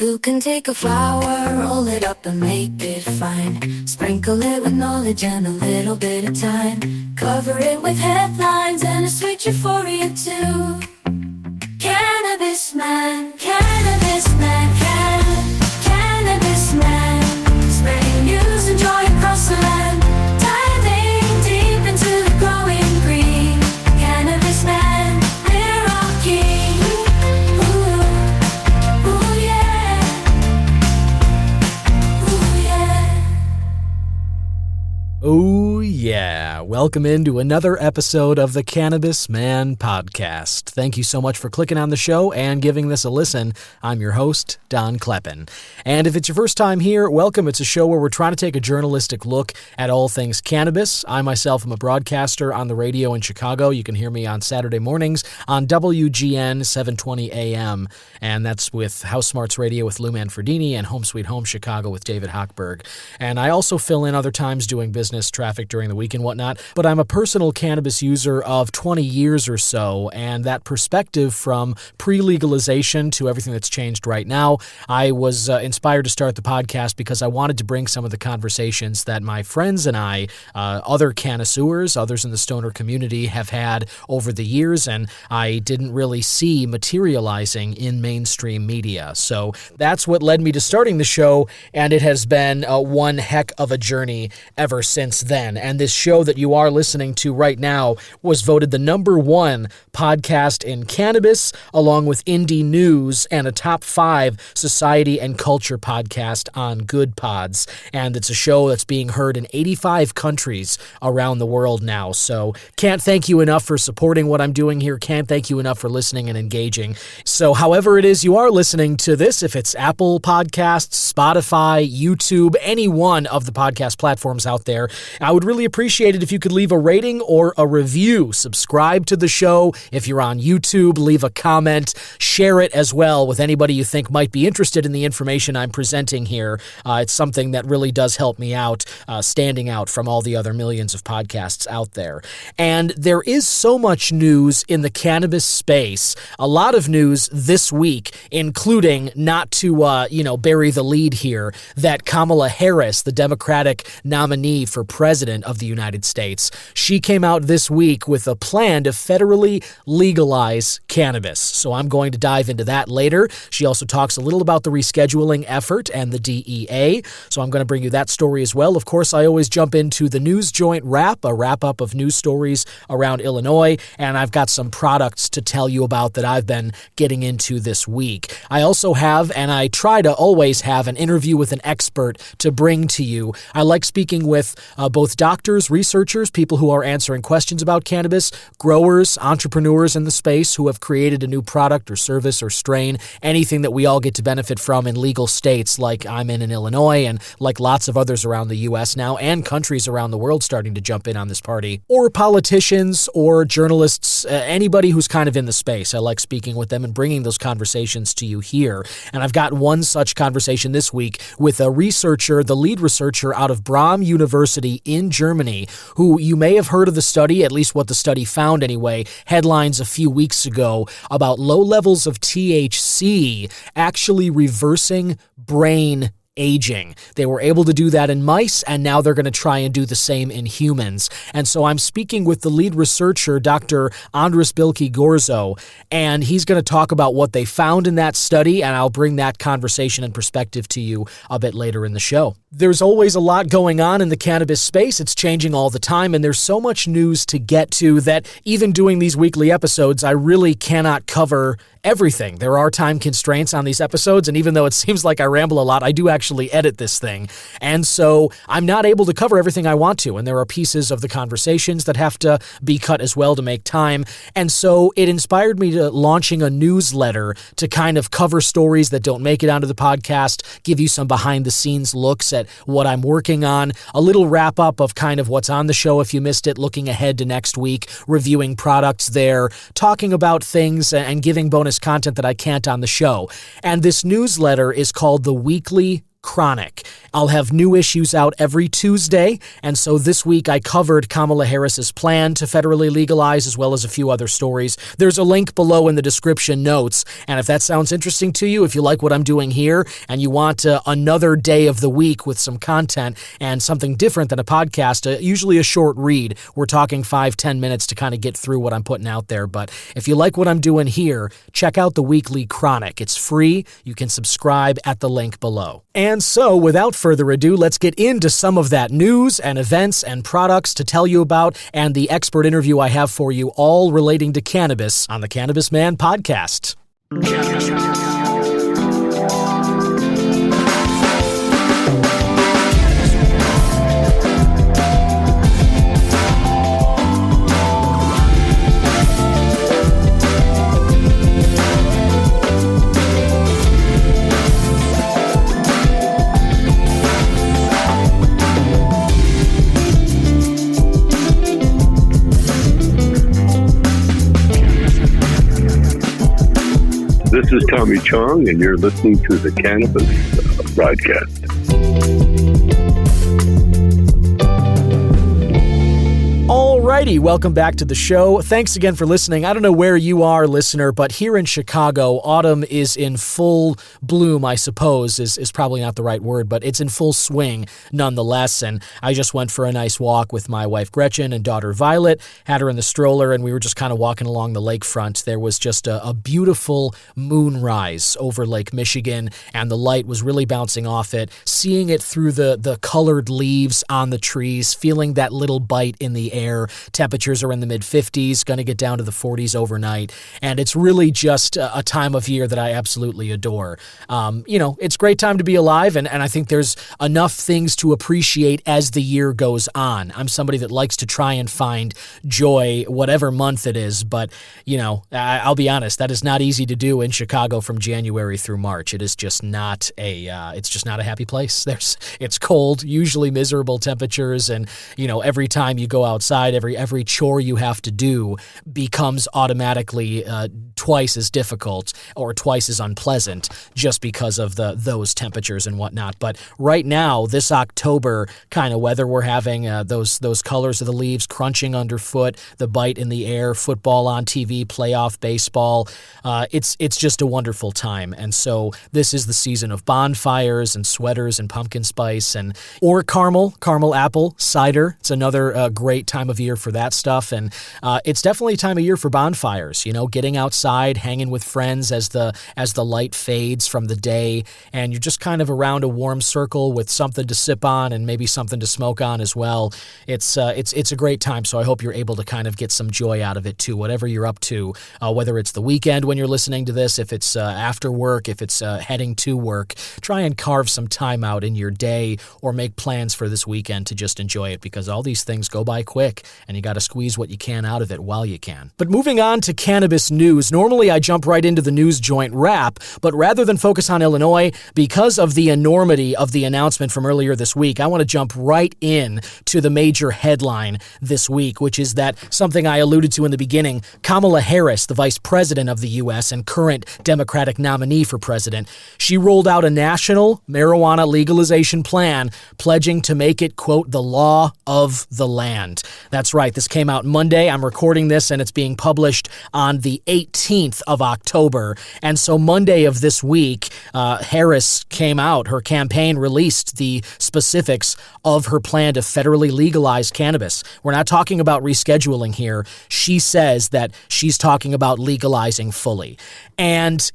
You can take a flower, roll it up and make it fine. Sprinkle it with knowledge and a little bit of time. Cover it with headlines and a sweet euphoria too. Cannabis man, cannabis man, cannabis man. Spreading news and joy across the land. Diving deep into the growing green. Cannabis man, we're all keen. Ooh, ooh yeah. Ooh yeah. Oh yeah, welcome into another episode of the Cannabis Man podcast. Thank you so much for clicking on the show and giving this a listen. I'm your host, Don Kleppen. And if it's your first time here, welcome. It's a show where we're trying to take a journalistic look at all things cannabis. I myself am a broadcaster on the radio in Chicago. You can hear me on Saturday mornings on WGN 720 AM. And that's with House Smarts Radio with Lou Manfredini and Home Sweet Home Chicago with David Hochberg. And I also fill in other times doing business traffic during the week and whatnot, but I'm a personal cannabis user of 20 years or so, and that perspective from pre-legalization to everything that's changed right now, I was inspired to start the podcast because I wanted to bring some of the conversations that my friends and I, other connoisseurs, others in the stoner community, have had over the years, and I didn't really see materializing in mainstream media. So that's what led me to starting the show, and it has been one heck of a journey ever since then. And this show that you are listening to right now was voted the #1 podcast in cannabis, along with indie news and a top 5 society and culture podcast on Good Pods. And it's a show that's being heard in 85 countries around the world now. So can't thank you enough for supporting what I'm doing here. Can't thank you enough for listening and engaging. So however it is you are listening to this, if it's Apple Podcasts, Spotify, YouTube, any one of the podcast platforms out there, I would really appreciate it if you could leave a rating or a review. Subscribe to the show. If you're on YouTube, leave a comment. Share it as well with anybody you think might be interested in the information I'm presenting here. It's something that really does help me out, standing out from all the other millions of podcasts out there. And there is so much news in the cannabis space. A lot of news this week, including, not to bury the lead here, that Kamala Harris, the Democratic nominee for President of the United States, she came out this week with a plan to federally legalize cannabis. So I'm going to dive into that later. She also talks a little about the rescheduling effort and the DEA. So I'm going to bring you that story as well. Of course, I always jump into the News Joint Wrap, a wrap-up of news stories around Illinois, and I've got some products to tell you about that I've been getting into this week. I also have, and I try to always have, an interview with an expert to bring to you. I like speaking with both doctors, researchers, people who are answering questions about cannabis, growers, entrepreneurs in the space who have created a new product or service or strain, anything that we all get to benefit from in legal states like I'm in Illinois and like lots of others around the U.S. now, and countries around the world starting to jump in on this party, or politicians or journalists, anybody who's kind of in the space. I like speaking with them and bringing those conversations to you here. And I've got one such conversation this week with a researcher, the lead researcher out of Brahm University in Germany, who you may have heard of the study, at least what the study found anyway, headlines a few weeks ago about low levels of THC actually reversing brain aging. They were able to do that in mice, and now they're going to try and do the same in humans. And so I'm speaking with the lead researcher, Dr. Andras Gorzo, and he's going to talk about what they found in that study, and I'll bring that conversation and perspective to you a bit later in the show. There's always a lot going on in the cannabis space. It's changing all the time, and there's so much news to get to that even doing these weekly episodes, I really cannot cover everything. There are time constraints on these episodes, and even though it seems like I ramble a lot, I do actually edit this thing. And so I'm not able to cover everything I want to, and there are pieces of the conversations that have to be cut as well to make time. And so it inspired me to launching a newsletter to kind of cover stories that don't make it onto the podcast, give you some behind-the-scenes looks at what I'm working on, a little wrap-up of kind of what's on the show if you missed it, looking ahead to next week, reviewing products there, talking about things and giving bonus content that I can't on the show. And this newsletter is called the Weekly Chronic. I'll have new issues out every Tuesday, and so this week I covered Kamala Harris's plan to federally legalize as well as a few other stories. There's a link below in the description notes, and if that sounds interesting to you, if you like what I'm doing here and you want another day of the week with some content and something different than a podcast, usually a short read, we're talking 5-10 minutes to kind of get through what I'm putting out there, but if you like what I'm doing here, check out the weekly Chronic. It's free. You can subscribe at the link below. And so, without further ado, let's get into some of that news and events and products to tell you about and the expert interview I have for you, all relating to cannabis on the Cannabis Man podcast. This is Tommy Chong, and you're listening to the Cannabis broadcast. Alrighty, welcome back to the show. Thanks again for listening. I don't know where you are, listener, but here in Chicago, autumn is in full bloom, I suppose, is probably not the right word, but it's in full swing nonetheless. And I just went for a nice walk with my wife Gretchen and daughter Violet, had her in the stroller, and we were just kind of walking along the lakefront. There was just a beautiful moonrise over Lake Michigan, and the light was really bouncing off it, seeing it through the colored leaves on the trees, feeling that little bite in the air. Temperatures are in the mid-50s, going to get down to the 40s overnight, and it's really just a time of year that I absolutely adore. It's a great time to be alive, and I think there's enough things to appreciate as the year goes on. I'm somebody that likes to try and find joy whatever month it is, but, I'll be honest, that is not easy to do in Chicago from January through March. It is just not a happy place. It's cold, usually miserable temperatures, and, every time you go outside, every chore you have to do becomes automatically twice as difficult or twice as unpleasant just because of those temperatures and whatnot. But right now, this October kind of weather we're having, those colors of the leaves crunching underfoot, the bite in the air, football on TV, playoff baseball, it's just a wonderful time. And so this is the season of bonfires and sweaters and pumpkin spice or caramel apple cider. It's another great time of year for that stuff, and it's definitely a time of year for bonfires, getting outside, hanging with friends as the light fades from the day, and you're just kind of around a warm circle with something to sip on and maybe something to smoke on as well. It's a great time, so I hope you're able to kind of get some joy out of it too, whatever you're up to, whether it's the weekend when you're listening to this, if it's after work, if it's heading to work, try and carve some time out in your day or make plans for this weekend to just enjoy it, because all these things go by quick, and you got to squeeze what you can out of it while you can. But moving on to cannabis news, normally I jump right into the news joint wrap, but rather than focus on Illinois, because of the enormity of the announcement from earlier this week, I want to jump right in to the major headline this week, which is that something I alluded to in the beginning, Kamala Harris, the vice president of the U.S. and current Democratic nominee for president, she rolled out a national marijuana legalization plan, pledging to make it, quote, the law of the land. That's right. This came out Monday. I'm recording this, and it's being published on the 18th of October. And so Monday of this week, Harris came out. Her campaign released the specifics of her plan to federally legalize cannabis. We're not talking about rescheduling here. She says that she's talking about legalizing fully. And,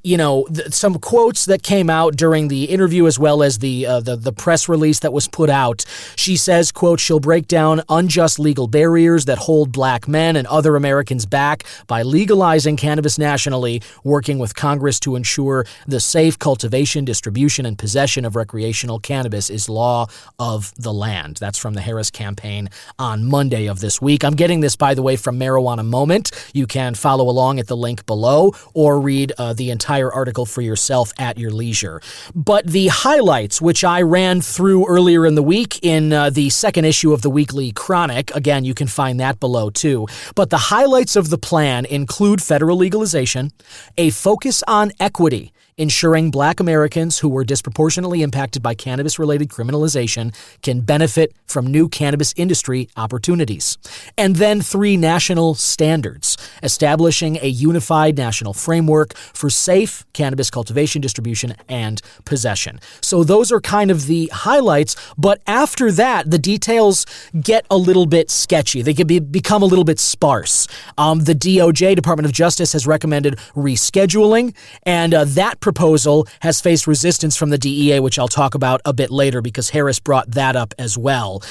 some quotes that came out during the interview as well as the press release that was put out. She says, quote, she'll break down unjust legal barriers that hold black men and other Americans back by legalizing cannabis nationally, working with Congress to ensure the safe cultivation, distribution, and possession of recreational cannabis is law of the land. That's from the Harris campaign on Monday of this week. I'm getting this, by the way, from Marijuana Moment. You can follow along at the link below or read the entire article for yourself at your leisure. But the highlights, which I ran through earlier in the week in the second issue of the weekly Chronic, again, you can find that below too. But the highlights of the plan include federal legalization, a focus on equity, ensuring Black Americans who were disproportionately impacted by cannabis-related criminalization can benefit from new cannabis industry opportunities. And then 3 national standards, establishing a unified national framework for safe cannabis cultivation, distribution, and possession. So those are kind of the highlights, but after that, the details get a little bit sketchy. They can become a little bit sparse. The DOJ, Department of Justice, has recommended rescheduling, and that proposal has faced resistance from the DEA, which I'll talk about a bit later because Harris brought that up as well.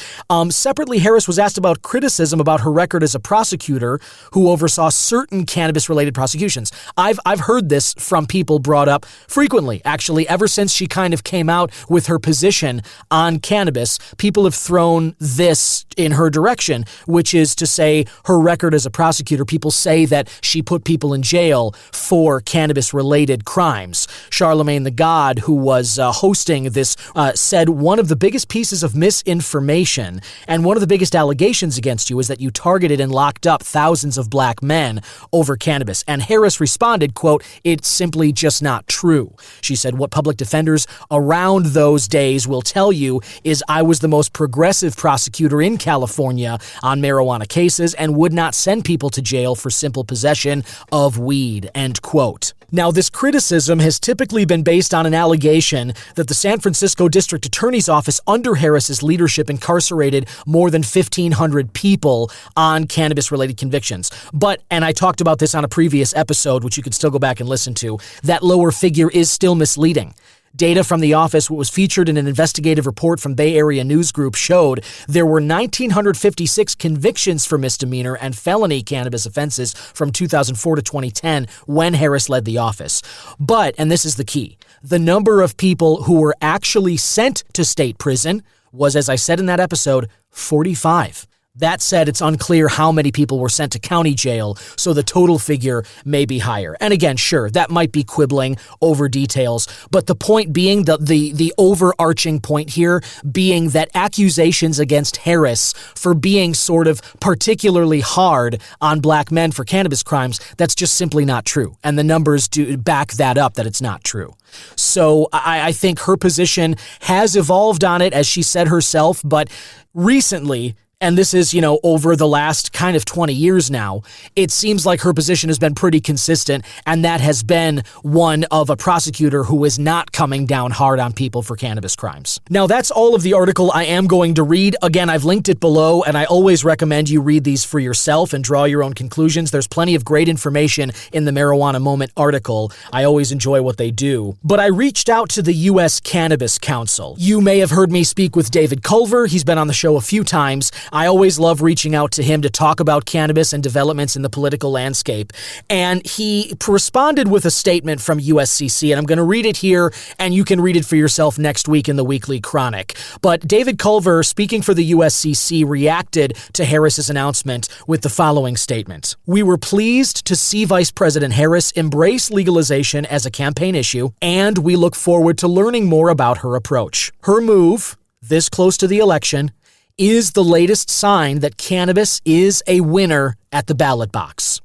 Separately, Harris was asked about criticism about her record as a prosecutor who oversaw certain cannabis-related prosecutions. I've heard this from people brought up frequently, actually, ever since she kind of came out with her position on cannabis. People have thrown this in her direction, which is to say her record as a prosecutor. People say that she put people in jail for cannabis-related crimes. Charlemagne the God, who was hosting this, said one of the biggest pieces of misinformation and one of the biggest allegations against you is that you targeted and locked up thousands of Black men over cannabis. And Harris responded, quote, "It's simply just not true." She said, "What public defenders around those days will tell you is I was the most progressive prosecutor in California on marijuana cases and would not send people to jail for simple possession of weed," end quote. Now, this criticism has typically been based on an allegation that the San Francisco District Attorney's Office under Harris's leadership incarcerated more than 1,500 people on cannabis-related convictions. But, and I talked about this on a previous episode, which you can still go back and listen to, that lower figure is still misleading. Data from the office, what was featured in an investigative report from Bay Area News Group, showed there were 1,956 convictions for misdemeanor and felony cannabis offenses from 2004 to 2010 when Harris led the office. But, and this is the key, the number of people who were actually sent to state prison was, as I said in that episode, 45. That said, it's unclear how many people were sent to county jail, so the total figure may be higher. And again, sure, that might be quibbling over details, but the point being, the overarching point here being that accusations against Harris for being sort of particularly hard on Black men for cannabis crimes, that's just simply not true. And the numbers do back that up, that it's not true. So I think her position has evolved on it, as she said herself, but recently, and this is, over the last kind of 20 years now, it seems like her position has been pretty consistent, and that has been one of a prosecutor who is not coming down hard on people for cannabis crimes. Now, that's all of the article I am going to read. Again, I've linked it below, and I always recommend you read these for yourself and draw your own conclusions. There's plenty of great information in the Marijuana Moment article. I always enjoy what they do. But I reached out to the U.S. Cannabis Council. You may have heard me speak with David Culver. He's been on the show a few times. I always love reaching out to him to talk about cannabis and developments in the political landscape. And he responded with a statement from USCC, and I'm going to read it here, and you can read it for yourself next week in the Weekly Chronic. But David Culver, speaking for the USCC, reacted to Harris's announcement with the following statement. "We were pleased to see Vice President Harris embrace legalization as a campaign issue, and we look forward to learning more about her approach. Her move, this close to the election, is the latest sign that cannabis is a winner at the ballot box.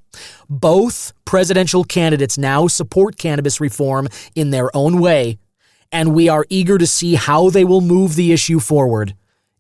Both presidential candidates now support cannabis reform in their own way, and we are eager to see how they will move the issue forward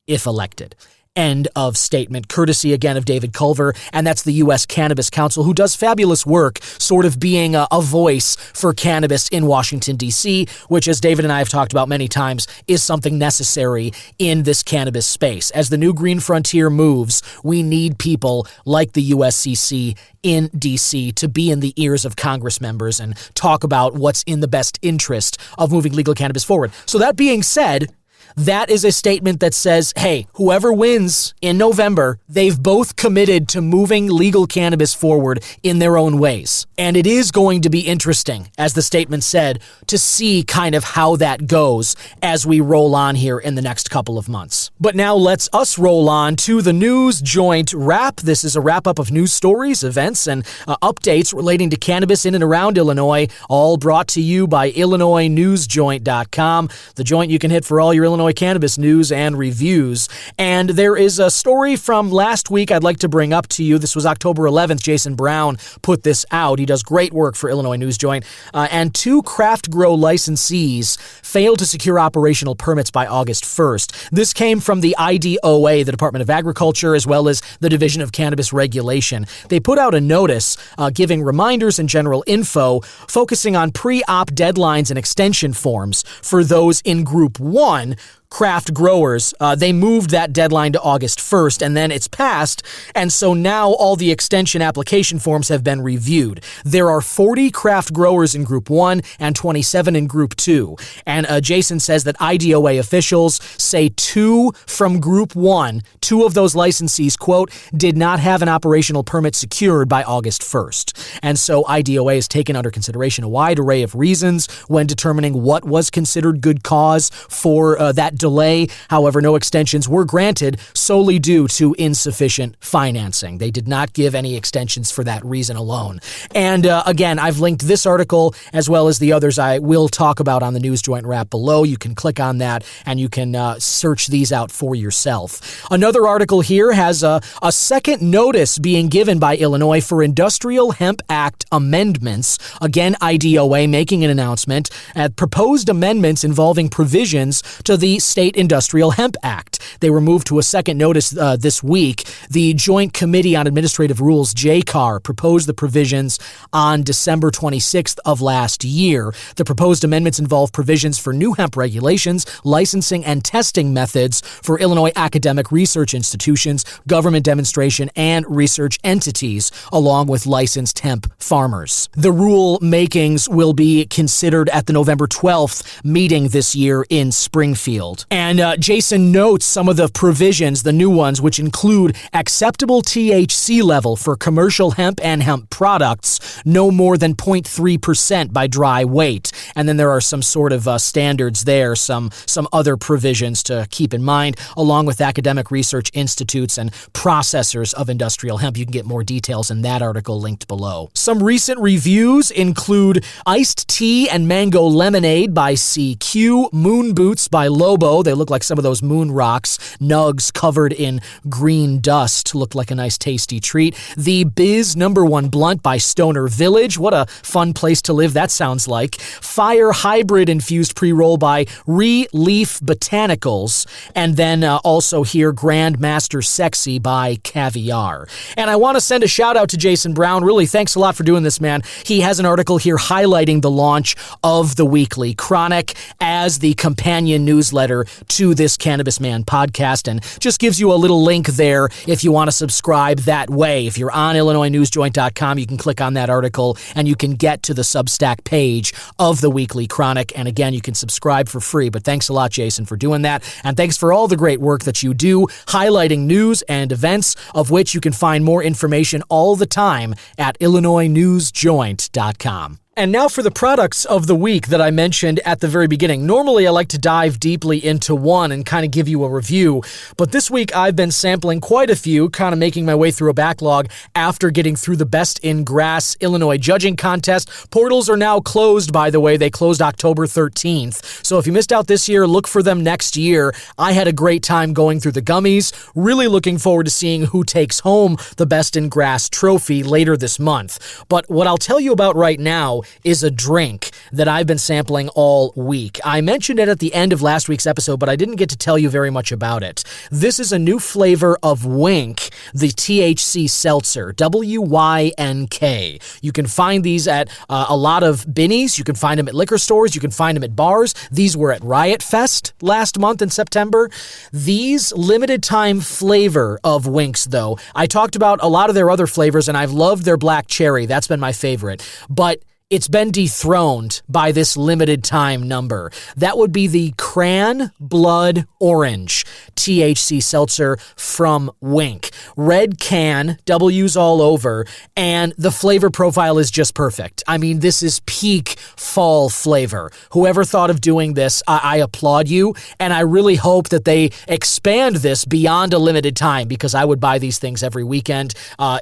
if elected." End of statement, courtesy again of David Culver, and that's the U.S. Cannabis Council, who does fabulous work sort of being a voice for cannabis in Washington, D.C., which, as David and I have talked about many times, is something necessary in this cannabis space. As the new green frontier moves, we need people like the USCC in D.C. to be in the ears of Congress members and talk about what's in the best interest of moving legal cannabis forward. So that being said, that is a statement that says, hey, whoever wins in November, they've both committed to moving legal cannabis forward in their own ways. And it is going to be interesting, as the statement said, to see kind of how that goes as we roll on here in the next couple of months. But now let's us roll on to the News Joint Wrap. This is a wrap-up of news stories, events, and updates relating to cannabis in and around Illinois, all brought to you by IllinoisNewsJoint.com, the joint you can hit for all your Illinois cannabis news and reviews. And there is a story from last week I'd like to bring up to you. This was October 11th. Jason Brown put this out. He does great work for Illinois News Joint. And 2 craft grow licensees failed to secure operational permits by August 1st. This came from the IDOA, the Department of Agriculture, as well as the Division of Cannabis Regulation. They put out a notice giving reminders and general info, focusing on pre-op deadlines and extension forms for those in Group 1 craft growers. They moved that deadline to August 1st, and then it's passed, and so now all the extension application forms have been reviewed. There are 40 craft growers in Group 1 and 27 in Group 2, and Jason says that IDOA officials say 2 from Group 1, 2 of those licensees, quote, did not have an operational permit secured by August 1st. And so IDOA has taken under consideration a wide array of reasons when determining what was considered good cause for that delay. However, no extensions were granted solely due to insufficient financing. They did not give any extensions for that reason alone. And again, I've linked this article as well as the others I will talk about on the News Joint Wrap below. You can click on that and you can search these out for yourself. Another article here has a second notice being given by Illinois for Industrial Hemp Act amendments. Again, IDOA making an announcement at proposed amendments involving provisions to the State Industrial Hemp Act. They were moved to a second notice this week. The Joint Committee on Administrative Rules, JCAR, proposed the provisions on December 26th of last year. The proposed amendments involve provisions for new hemp regulations, licensing, and testing methods for Illinois academic research institutions, government demonstration, and research entities, along with licensed hemp farmers. The rule makings will be considered at the November 12th meeting this year in Springfield. And Jason notes some of the provisions, the new ones, which include acceptable THC level for commercial hemp and hemp products, no more than 0.3% by dry weight. And then there are some sort of standards there, some other provisions to keep in mind, along with academic research institutes and processors of industrial hemp. You can get more details in that article linked below. Some recent reviews include Iced Tea and Mango Lemonade by CQ, Moon Boots by Lobo. They look like some of those moon rocks, nugs covered in green dust. Looked like a nice tasty treat. The Biz #1 Blunt by Stoner Village. What a fun place to live that sounds like. Fire Hybrid Infused Pre-Roll by Re-Leaf Botanicals. And then also here Grandmaster Sexy by Caviar. And I want to send a shout out to Jason Brown. Really, thanks a lot for doing this, man. He has an article here highlighting the launch of the Weekly Chronic as the companion newsletter to this Cannabis Man podcast, and just gives you a little link there if you want to subscribe that way. If you're on IllinoisNewsJoint.com, you can click on that article and you can get to the Substack page of the Weekly Chronic. And again, you can subscribe for free. But thanks a lot, Jason, for doing that. And thanks for all the great work that you do, highlighting news and events, of which you can find more information all the time at IllinoisNewsJoint.com. And now for the products of the week that I mentioned at the very beginning. Normally, I like to dive deeply into one and kind of give you a review, but this week I've been sampling quite a few, kind of making my way through a backlog after getting through the Best in Grass Illinois judging contest. Portals are now closed, by the way. They closed October 13th. So if you missed out this year, look for them next year. I had a great time going through the gummies. Really looking forward to seeing who takes home the Best in Grass trophy later this month. But what I'll tell you about right now is a drink that I've been sampling all week. I mentioned it at the end of last week's episode, but I didn't get to tell you very much about it. This is a new flavor of Wink, the THC seltzer, WYNK. You can find these at a lot of binnies. You can find them at liquor stores. You can find them at bars. These were at Riot Fest last month in September. These limited time flavor of Winks, though, I talked about a lot of their other flavors, and I've loved their black cherry. That's been my favorite. But it's been dethroned by this limited time number. That would be the Cran Blood Orange. THC seltzer from Wink. Red can, W's all over, and the flavor profile is just perfect. I mean, this is peak fall flavor. Whoever thought of doing this, I applaud you, and I really hope that they expand this beyond a limited time, because I would buy these things every weekend.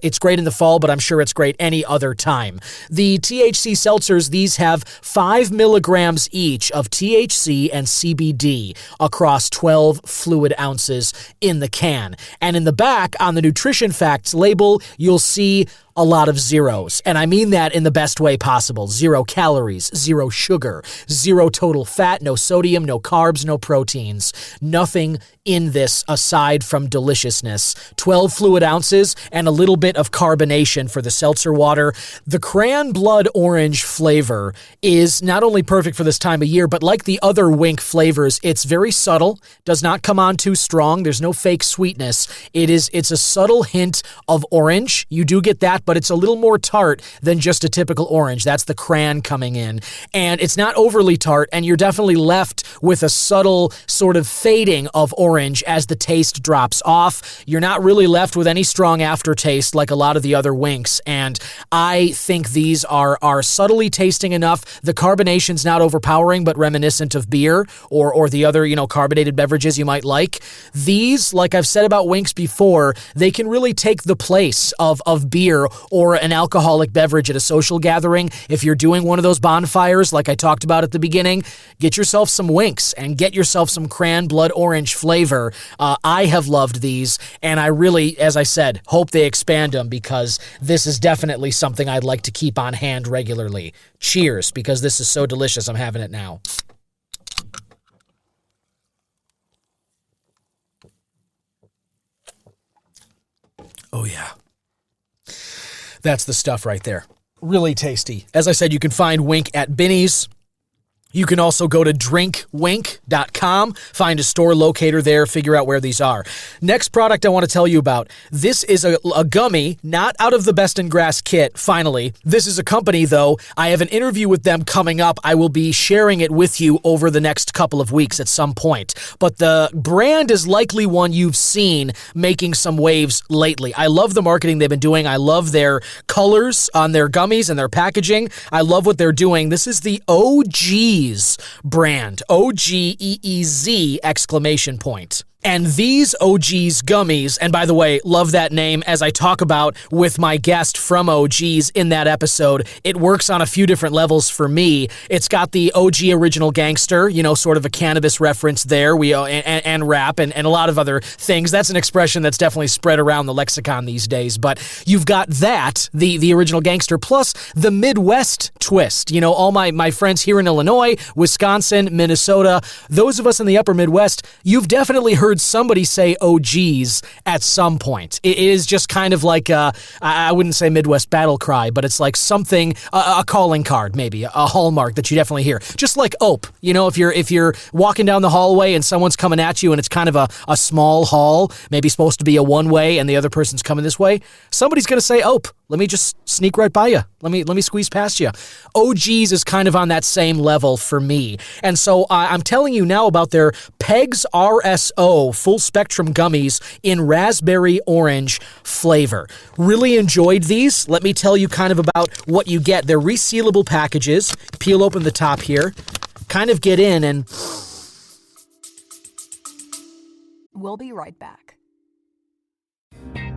It's great in the fall, but I'm sure it's great any other time. The THC seltzers, these have 5 milligrams each of THC and CBD across 12 fluid ounces in the can. And in the back, on the nutrition facts label, you'll see a lot of zeros. And I mean that in the best way possible. 0 calories, 0 sugar, 0 total fat, no sodium, no carbs, no proteins. Nothing in this aside from deliciousness. 12 fluid ounces and a little bit of carbonation for the seltzer water. The cran blood orange flavor is not only perfect for this time of year, but like the other Wink flavors, it's very subtle, does not come on too strong. There's no fake sweetness. It's a subtle hint of orange. You do get that, but it's a little more tart than just a typical orange. That's the cran coming in. And it's not overly tart, and you're definitely left with a subtle sort of fading of orange as the taste drops off. You're not really left with any strong aftertaste like a lot of the other Winks, and I think these are subtly tasting enough. The carbonation's not overpowering, but reminiscent of beer or the other, carbonated beverages you might like. These, like I've said about Winks before, they can really take the place of beer or an alcoholic beverage at a social gathering. If you're doing one of those bonfires like I talked about at the beginning, get yourself some Winks and get yourself some cran blood orange flavor. I have loved these, and I really, as I said, hope they expand them, because this is definitely something I'd like to keep on hand regularly. Cheers, because this is so delicious. I'm having it now. Oh yeah. That's the stuff right there. Really tasty. As I said, you can find Wink at Binny's. You can also go to drinkwink.com, find a store locator there, figure out where these are. Next product I want to tell you about. This is a gummy, not out of the Best in Grass kit, finally. This is a company, though. I have an interview with them coming up. I will be sharing it with you over the next couple of weeks at some point. But the brand is likely one you've seen making some waves lately. I love the marketing they've been doing. I love their colors on their gummies and their packaging. I love what they're doing. This is the OG brand, OGEEZ exclamation point. And these OG's gummies, and by the way, love that name, as I talk about with my guest from OG's in that episode, it works on a few different levels for me. It's got the OG original gangster, sort of a cannabis reference there, and rap, and a lot of other things. That's an expression that's definitely spread around the lexicon these days, but you've got that, the original gangster, plus the Midwest twist. All my friends here in Illinois, Wisconsin, Minnesota, those of us in the upper Midwest, you've definitely heard somebody say OGs at some point. It is just kind of like I wouldn't say Midwest battle cry, but it's like something, a calling card, maybe, a hallmark that you definitely hear. Just like OPE. If you're walking down the hallway and someone's coming at you and it's kind of a small hall, maybe supposed to be a one-way and the other person's coming this way, somebody's going to say OPE. Let me just sneak right by you. Let me squeeze past you. OG's is kind of on that same level for me. And so I'm telling you now about their PEGS RSO full spectrum gummies in raspberry orange flavor. Really enjoyed these. Let me tell you kind of about what you get. They're resealable packages. Peel open the top here. Kind of get in and... We'll be right back.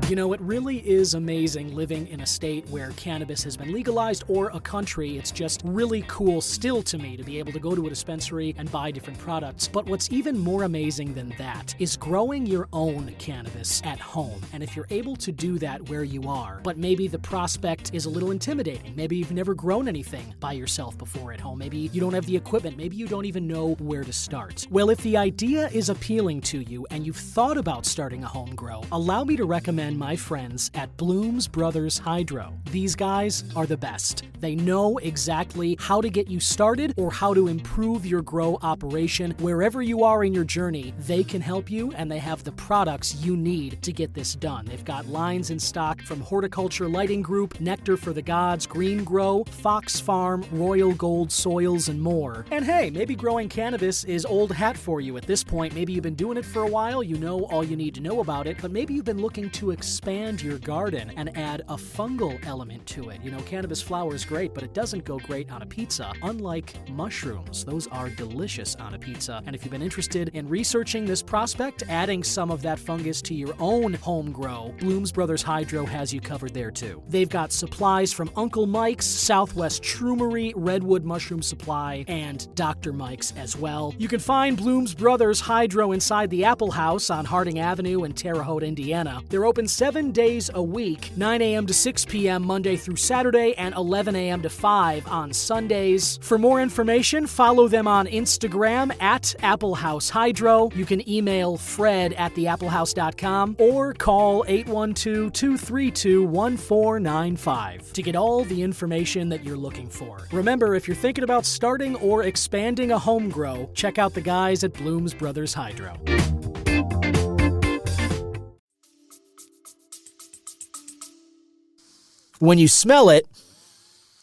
It really is amazing living in a state where cannabis has been legalized, or a country. It's just really cool still to me to be able to go to a dispensary and buy different products. But what's even more amazing than that is growing your own cannabis at home. And if you're able to do that where you are, but maybe the prospect is a little intimidating. Maybe you've never grown anything by yourself before at home. Maybe you don't have the equipment. Maybe you don't even know where to start. Well, if the idea is appealing to you and you've thought about starting a home grow, allow me to recommend find my friends at Bloom's Brothers Hydro. These guys are the best. They know exactly how to get you started or how to improve your grow operation. Wherever you are in your journey, they can help you, and they have the products you need to get this done. They've got lines in stock from Horticulture Lighting Group, Nectar for the Gods, Green Grow, Fox Farm, Royal Gold Soils, and more. And hey, maybe growing cannabis is old hat for you at this point. Maybe you've been doing it for a while, you know all you need to know about it, but maybe you've been looking to expand your garden and add a fungal element to it. You know, cannabis flower is great, but it doesn't go great on a pizza, unlike mushrooms. Those are delicious on a pizza. And if you've been interested in researching this prospect, adding some of that fungus to your own home grow, Bloom's Brothers Hydro has you covered there too. They've got supplies from Uncle Mike's, Southwest Shroomery, Redwood Mushroom Supply, and Dr. Mike's as well. You can find Bloom's Brothers Hydro inside the Apple House on Harding Avenue in Terre Haute, Indiana. They're open 7 days a week, 9 a.m. to 6 p.m. Monday through Saturday, and 11 a.m. to 5 on Sundays. For more information, follow them on Instagram at Apple House Hydro. You can email Fred at theapplehouse.com or call 812-232-1495 to get all the information that you're looking for. Remember, if you're thinking about starting or expanding a home grow, check out the guys at Bloom's Brothers Hydro. When you smell it,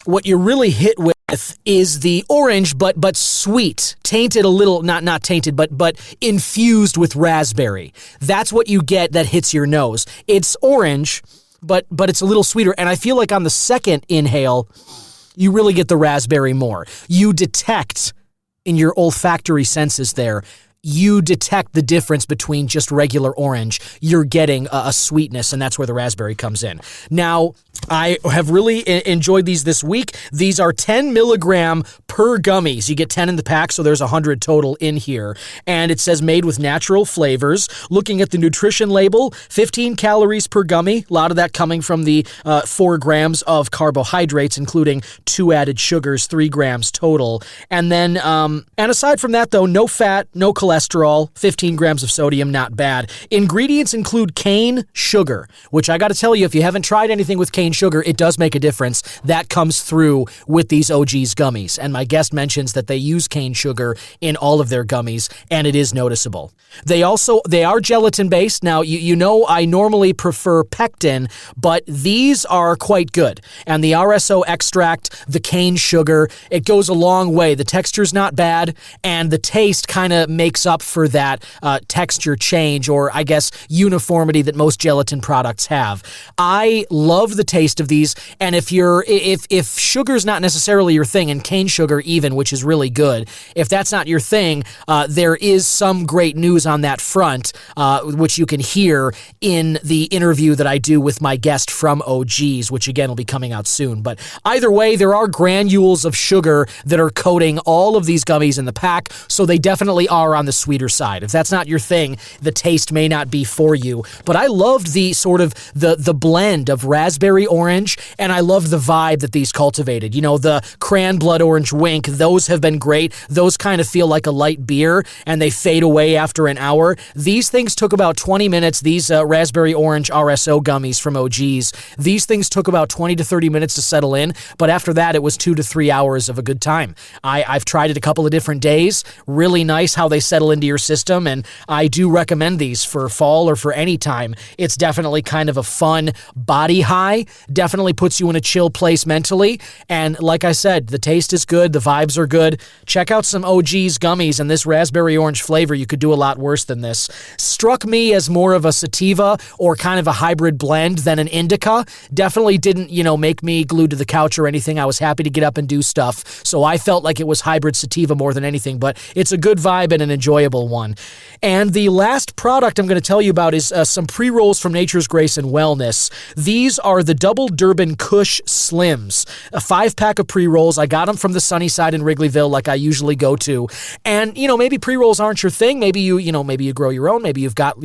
what you're really hit with is the orange, but sweet, tainted a little, not tainted, but infused with raspberry. That's what you get that hits your nose. It's orange, but it's a little sweeter. And I feel like on the second inhale, you really get the raspberry more. You detect in your olfactory senses there, you detect the difference between just regular orange. You're getting a sweetness, and that's where the raspberry comes in. Now, I have really enjoyed these this week. These are 10 milligram per gummies. You get 10 in the pack, so there's 100 total in here. And it says made with natural flavors. Looking at the nutrition label, 15 calories per gummy. A lot of that coming from the 4 grams of carbohydrates, including 2 added sugars, 3 grams total. And then, and aside from that, though, no fat, no cholesterol, 15 grams of sodium, not bad. Ingredients include cane sugar, which I got to tell you, if you haven't tried anything with cane sugar, it does make a difference. That comes through with these OG's gummies. And my guest mentions that they use cane sugar in all of their gummies, and it is noticeable. They are gelatin-based. Now, you know I normally prefer pectin, but these are quite good. And the RSO extract, the cane sugar, it goes a long way. The texture's not bad, and the taste kind of makes up for that texture change, or I guess uniformity that most gelatin products have. I love the taste of these, and if sugar's not necessarily your thing, and cane sugar even, which is really good, if that's not your thing, there is some great news on that front, which you can hear in the interview that I do with my guest from OG's, which again will be coming out soon. But either way, there are granules of sugar that are coating all of these gummies in the pack, so they definitely are on the sweeter side. If that's not your thing, the taste may not be for you. But I loved the sort of the blend of raspberry orange, and I loved the vibe that these cultivated. You know, the cran blood orange wink, those have been great. Those kind of feel like a light beer, and they fade away after an hour. These things took about 20 minutes. These raspberry orange RSO gummies from OG's, these things took about 20 to 30 minutes to settle in, but after that, it was 2 to 3 hours of a good time. I've tried it a couple of different days. Really nice how they settle into your system, and I do recommend these for fall or for any time. It's definitely kind of a fun body high, definitely puts you in a chill place mentally, and like I said, the taste is good, the vibes are good. Check out some OG's gummies, and this raspberry orange flavor, you could do a lot worse than this. Struck me as more of a sativa or kind of a hybrid blend than an indica. Definitely didn't, make me glued to the couch or anything. I was happy to get up and do stuff, so I felt like it was hybrid sativa more than anything, but it's a good vibe and an enjoyable one. And the last product I'm going to tell you about is some pre-rolls from Nature's Grace and Wellness. These are the Double Durban Kush Slims, a 5-pack of pre-rolls. I got them from the Sunny Side in Wrigleyville like I usually go to. And, maybe pre-rolls aren't your thing. Maybe you grow your own. Maybe you've got,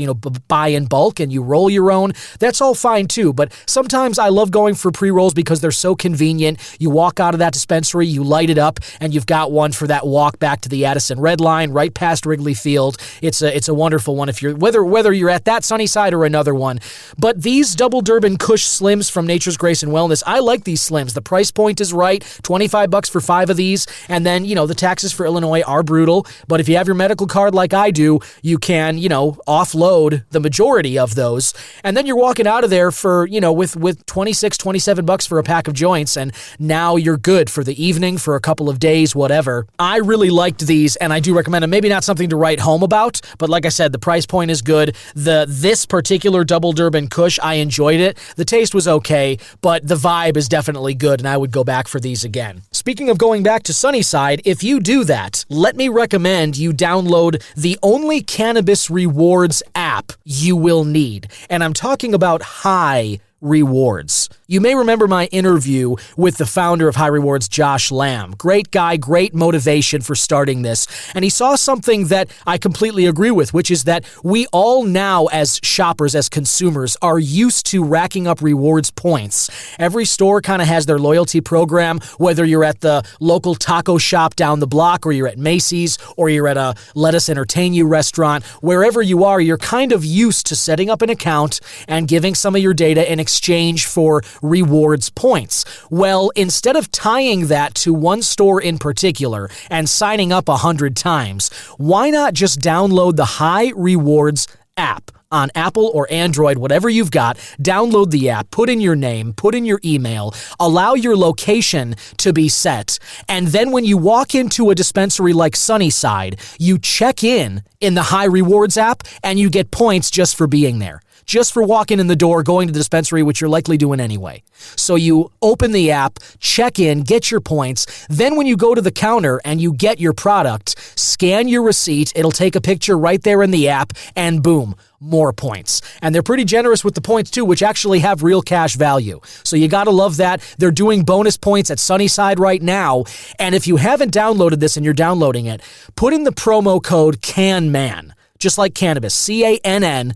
buy in bulk and you roll your own. That's all fine too. But sometimes I love going for pre-rolls because they're so convenient. You walk out of that dispensary, you light it up, and you've got one for that walk back to the Addison Red Line right past Wrigley Field. It's it's a wonderful one if you're whether you're at that sunny side or another one. But these Double Durban Kush Slims from Nature's Grace and Wellness, I like these Slims. The price point is right, $25 for 5 of these, and then, the taxes for Illinois are brutal, but if you have your medical card like I do, you can, offload the majority of those, and then you're walking out of there for, with $26, $27 for a pack of joints, and now you're good for the evening, for a couple of days, whatever. I really liked these, and I do recommend them. Maybe not something to write home about, but like I said, the price point is good. This particular Double Durban Kush, I enjoyed it. The taste was okay, but the vibe is definitely good, and I would go back for these again. Speaking of going back to Sunnyside, if you do that, let me recommend you download the only cannabis rewards app you will need. And I'm talking about High Rewards. You may remember my interview with the founder of High Rewards, Josh Lamb. Great guy, great motivation for starting this. And he saw something that I completely agree with, which is that we all now as shoppers, as consumers, are used to racking up rewards points. Every store kind of has their loyalty program, whether you're at the local taco shop down the block, or you're at Macy's, or you're at a Let Us Entertain You restaurant. Wherever you are, you're kind of used to setting up an account and giving some of your data in exchange for rewards points. Well, instead of tying that to one store in particular and signing up 100 times, why not just download the High Rewards app? On Apple or Android, whatever you've got, download the app, put in your name, put in your email, allow your location to be set, and then when you walk into a dispensary like Sunnyside, you check in the High Rewards app, and you get points just for being there. Just for walking in the door, going to the dispensary, which you're likely doing anyway. So you open the app, check in, get your points. Then when you go to the counter and you get your product, scan your receipt. It'll take a picture right there in the app, and boom, more points. And they're pretty generous with the points too, which actually have real cash value. So you gotta love that. They're doing bonus points at Sunnyside right now. And if you haven't downloaded this and you're downloading it, put in the promo code CANMAN, just like cannabis, CANNMAN.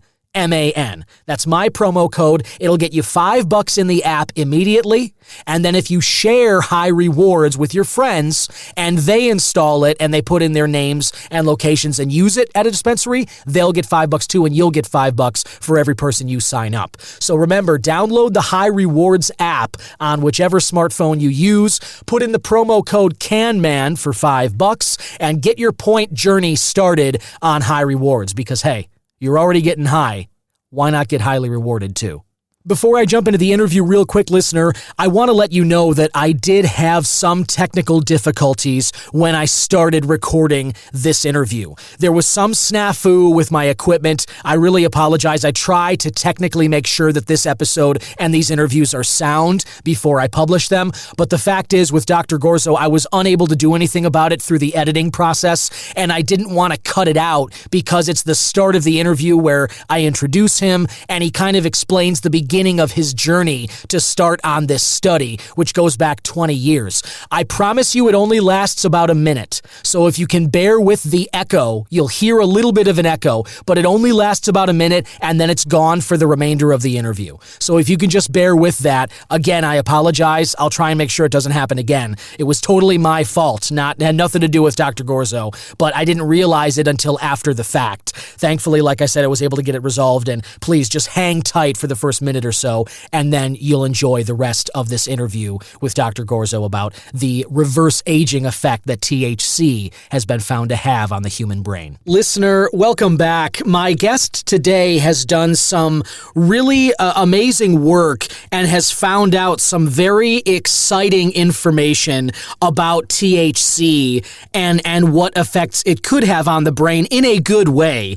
That's my promo code. It'll get you $5 in the app immediately. And then if you share High Rewards with your friends and they install it and they put in their names and locations and use it at a dispensary, they'll get $5 too, and you'll get $5 for every person you sign up. So remember, download the High Rewards app on whichever smartphone you use, put in the promo code CANMAN for $5, and get your point journey started on High Rewards, because hey, you're already getting high. Why not get highly rewarded too? Before I jump into the interview, real quick, listener, I want to let you know that I did have some technical difficulties when I started recording this interview. There was some snafu with my equipment. I really apologize. I try to technically make sure that this episode and these interviews are sound before I publish them. But the fact is, with Dr. Gorzo, I was unable to do anything about it through the editing process, and I didn't want to cut it out because it's the start of the interview where I introduce him and he kind of explains the beginning of his journey to start on this study, which goes back 20 years. I promise you it only lasts about a minute. So if you can bear with the echo, you'll hear a little bit of an echo, but it only lasts about a minute and then it's gone for the remainder of the interview. So if you can just bear with that, again, I apologize. I'll try and make sure it doesn't happen again. It was totally my fault. Had nothing to do with Dr. Gorzo, but I didn't realize it until after the fact. Thankfully, like I said, I was able to get it resolved, and please just hang tight for the first minute or so, and then you'll enjoy the rest of this interview with Dr. Gorzo about the reverse aging effect that THC has been found to have on the human brain. Listener, welcome back. My guest today has done some really amazing work and has found out some very exciting information about THC and what effects it could have on the brain in a good way.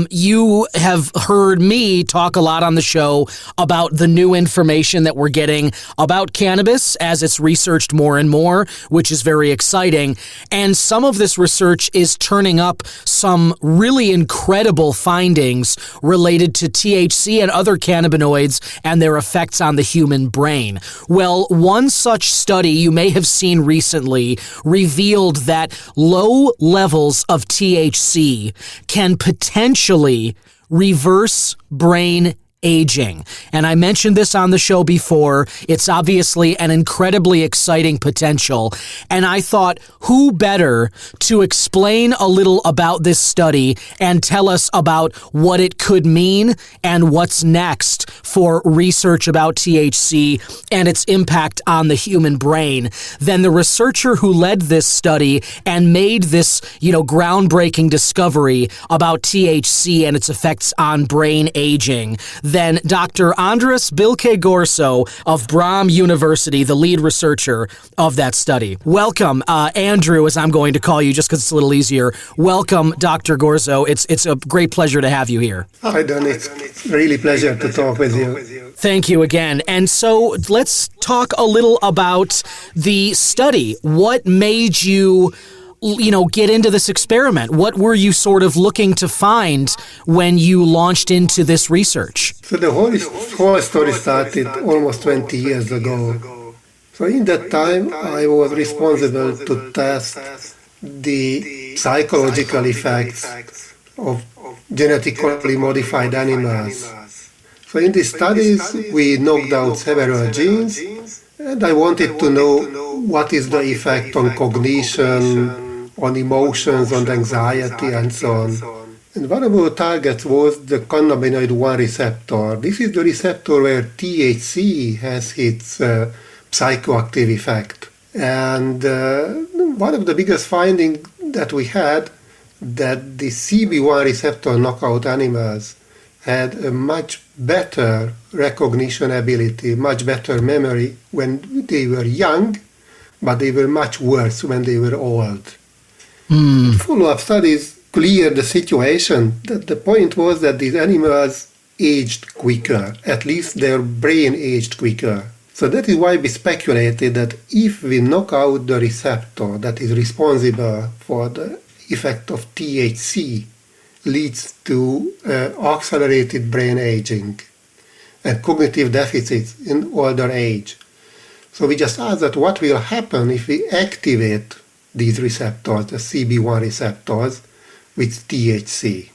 You have heard me talk a lot on the show about the new information that we're getting about cannabis as it's researched more and more, which is very exciting. And some of this research is turning up some really incredible findings related to THC and other cannabinoids and their effects on the human brain. Well, one such study you may have seen recently revealed that low levels of THC can potentially reverse brain aging. And I mentioned this on the show before. It's obviously an incredibly exciting potential. And I thought, who better to explain a little about this study and tell us about what it could mean and what's next for research about THC and its impact on the human brain than the researcher who led this study and made this, groundbreaking discovery about THC and its effects on brain aging. Then Dr. Andras Bilke-Gorso of Brahm University, the lead researcher of that study. Welcome, Andrew, as I'm going to call you just because it's a little easier. Welcome, Dr. Gorso. It's a great pleasure to have you here. Hi, Don. It's really a pleasure to talk with you. Thank you again. And so let's talk a little about the study. What made you get into this experiment? What were you sort of looking to find when you launched into this research? So the whole story started almost 20 years ago. So in that time, I was responsible to test the psychological effects of genetically modified animals. So in these studies, we knocked out several genes, and I wanted to know what is the effect on cognition, on emotions, on anxiety, and so on. And one of our targets was the cannabinoid 1 receptor. This is the receptor where THC has its psychoactive effect. And one of the biggest findings that we had, that the CB1 receptor knockout animals had a much better recognition ability, much better memory when they were young, but they were much worse when they were old. Follow-up studies cleared the situation. That the point was that these animals aged quicker, at least their brain aged quicker. So that is why we speculated that if we knock out the receptor that is responsible for the effect of THC, leads to accelerated brain aging and cognitive deficits in older age. So we just asked that what will happen if we activate these receptors, the CB1 receptors, with THC.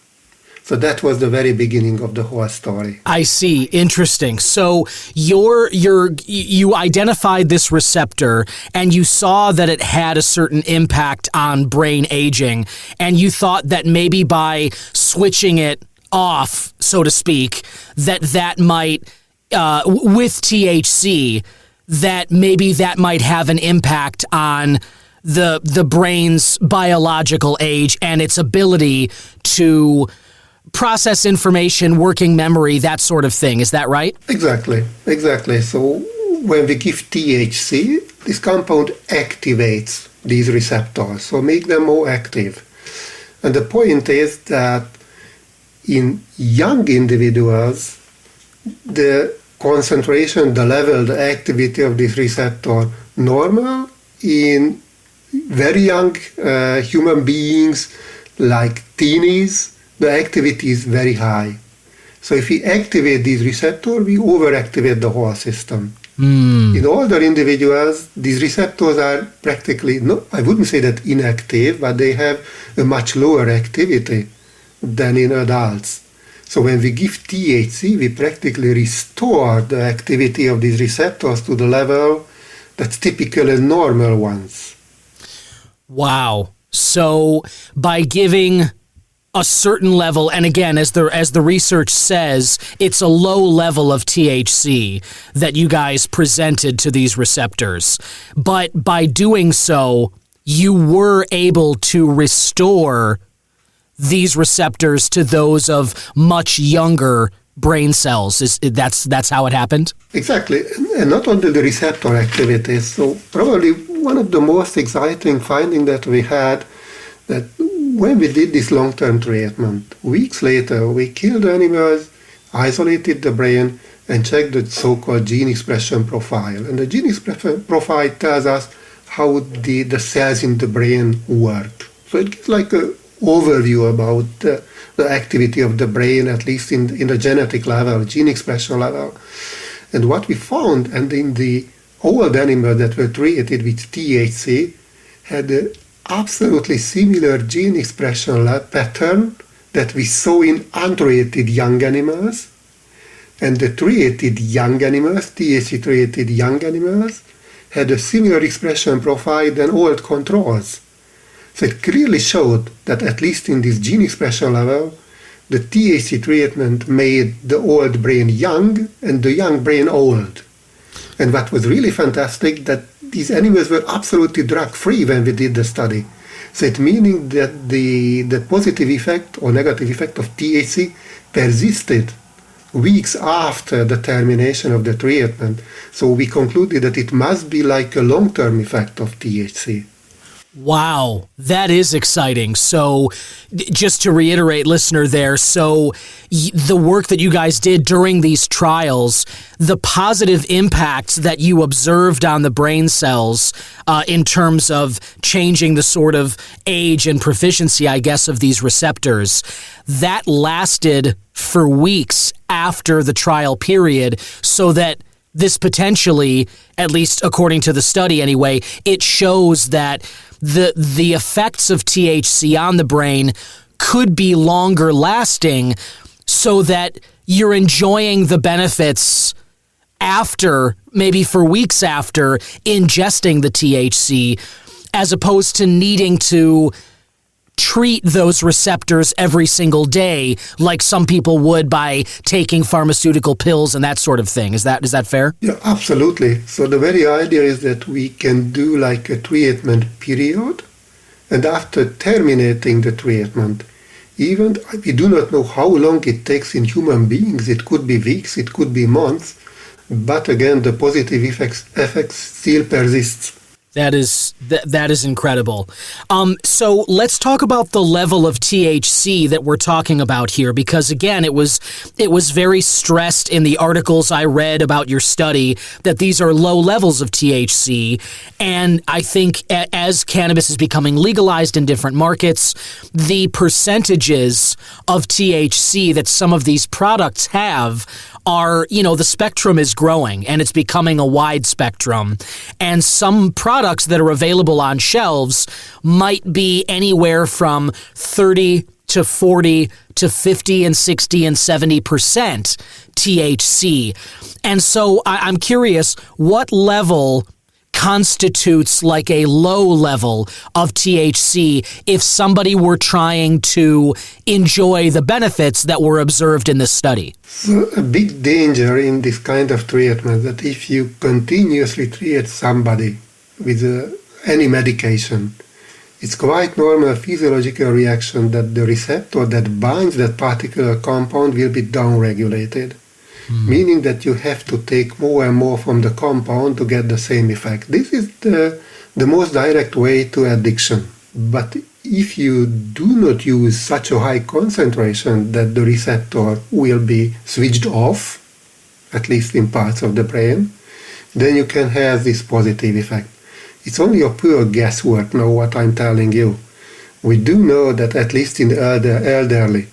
So that was the very beginning of the whole story. I see. Interesting. So you identified this receptor and you saw that it had a certain impact on brain aging, and you thought that maybe by switching it off, so to speak, that might, with THC, that maybe that might have an impact on the brain's biological age and its ability to process information, working memory, that sort of thing. Is that right? Exactly. So when we give THC, this compound activates these receptors, so make them more active. And the point is that in young individuals, the concentration, the level, the activity of this receptor normal. In very young human beings, like teenies, the activity is very high. So if we activate these receptors, we overactivate the whole system. In older individuals, these receptors are practically, I wouldn't say that inactive, but they have a much lower activity than in adults. So when we give THC, we practically restore the activity of these receptors to the level that's typically normal ones. Wow. So by giving a certain level, and again, as the research says, it's a low level of THC that you guys presented to these receptors. But by doing so, you were able to restore these receptors to those of much younger brain cells. That's how it happened? Exactly. And not only the receptor activities. So probably one of the most exciting findings that we had, that when we did this long-term treatment, weeks later, we killed animals, isolated the brain, and checked the so-called gene expression profile. And the gene expression profile tells us how the cells in the brain work. So it gives like an overview about the activity of the brain, at least in the genetic level, gene expression level. And what we found, and in the old animals that were treated with THC, had a absolutely similar gene expression pattern that we saw in untreated young animals. And the treated young animals, THC-treated young animals, had a similar expression profile than old controls. So it clearly showed that at least in this gene expression level, the THC treatment made the old brain young and the young brain old. And what was really fantastic, that these animals were absolutely drug-free when we did the study. So it meaning that the positive effect or negative effect of THC persisted weeks after the termination of the treatment. So we concluded that it must be like a long-term effect of THC. Wow, that is exciting. So just to reiterate, listener there, so the work that you guys did during these trials, the positive impacts that you observed on the brain cells in terms of changing the sort of age and proficiency, I guess, of these receptors, that lasted for weeks after the trial period, so that this potentially, at least according to the study anyway, it shows that the effects of THC on the brain could be longer lasting, so that you're enjoying the benefits after, maybe for weeks after, ingesting the THC, as opposed to needing to treat those receptors every single day like some people would by taking pharmaceutical pills and that sort of thing. Is that fair? Yeah, absolutely. So the very idea is that we can do like a treatment period, and after terminating the treatment, even we do not know how long it takes in human beings. It could be weeks, it could be months, but again, the positive effects still persists. That is incredible. So let's talk about the level of THC that we're talking about here, because again, it was very stressed in the articles I read about your study that these are low levels of THC. And I think as cannabis is becoming legalized in different markets, the percentages of THC that some of these products have are, the spectrum is growing and it's becoming a wide spectrum. And some products that are available on shelves might be anywhere from 30 to 40 to 50 and 60 and 70% THC. And so I'm curious, what level constitutes like a low level of THC if somebody were trying to enjoy the benefits that were observed in this study? So a big danger in this kind of treatment that if you continuously treat somebody with any medication, it's quite normal physiological reaction that the receptor that binds that particular compound will be downregulated. Meaning that you have to take more and more from the compound to get the same effect. This is the most direct way to addiction. But if you do not use such a high concentration that the receptor will be switched off, at least in parts of the brain, then you can have this positive effect. It's only a pure guesswork now what I'm telling you. We do know that at least in the elderly,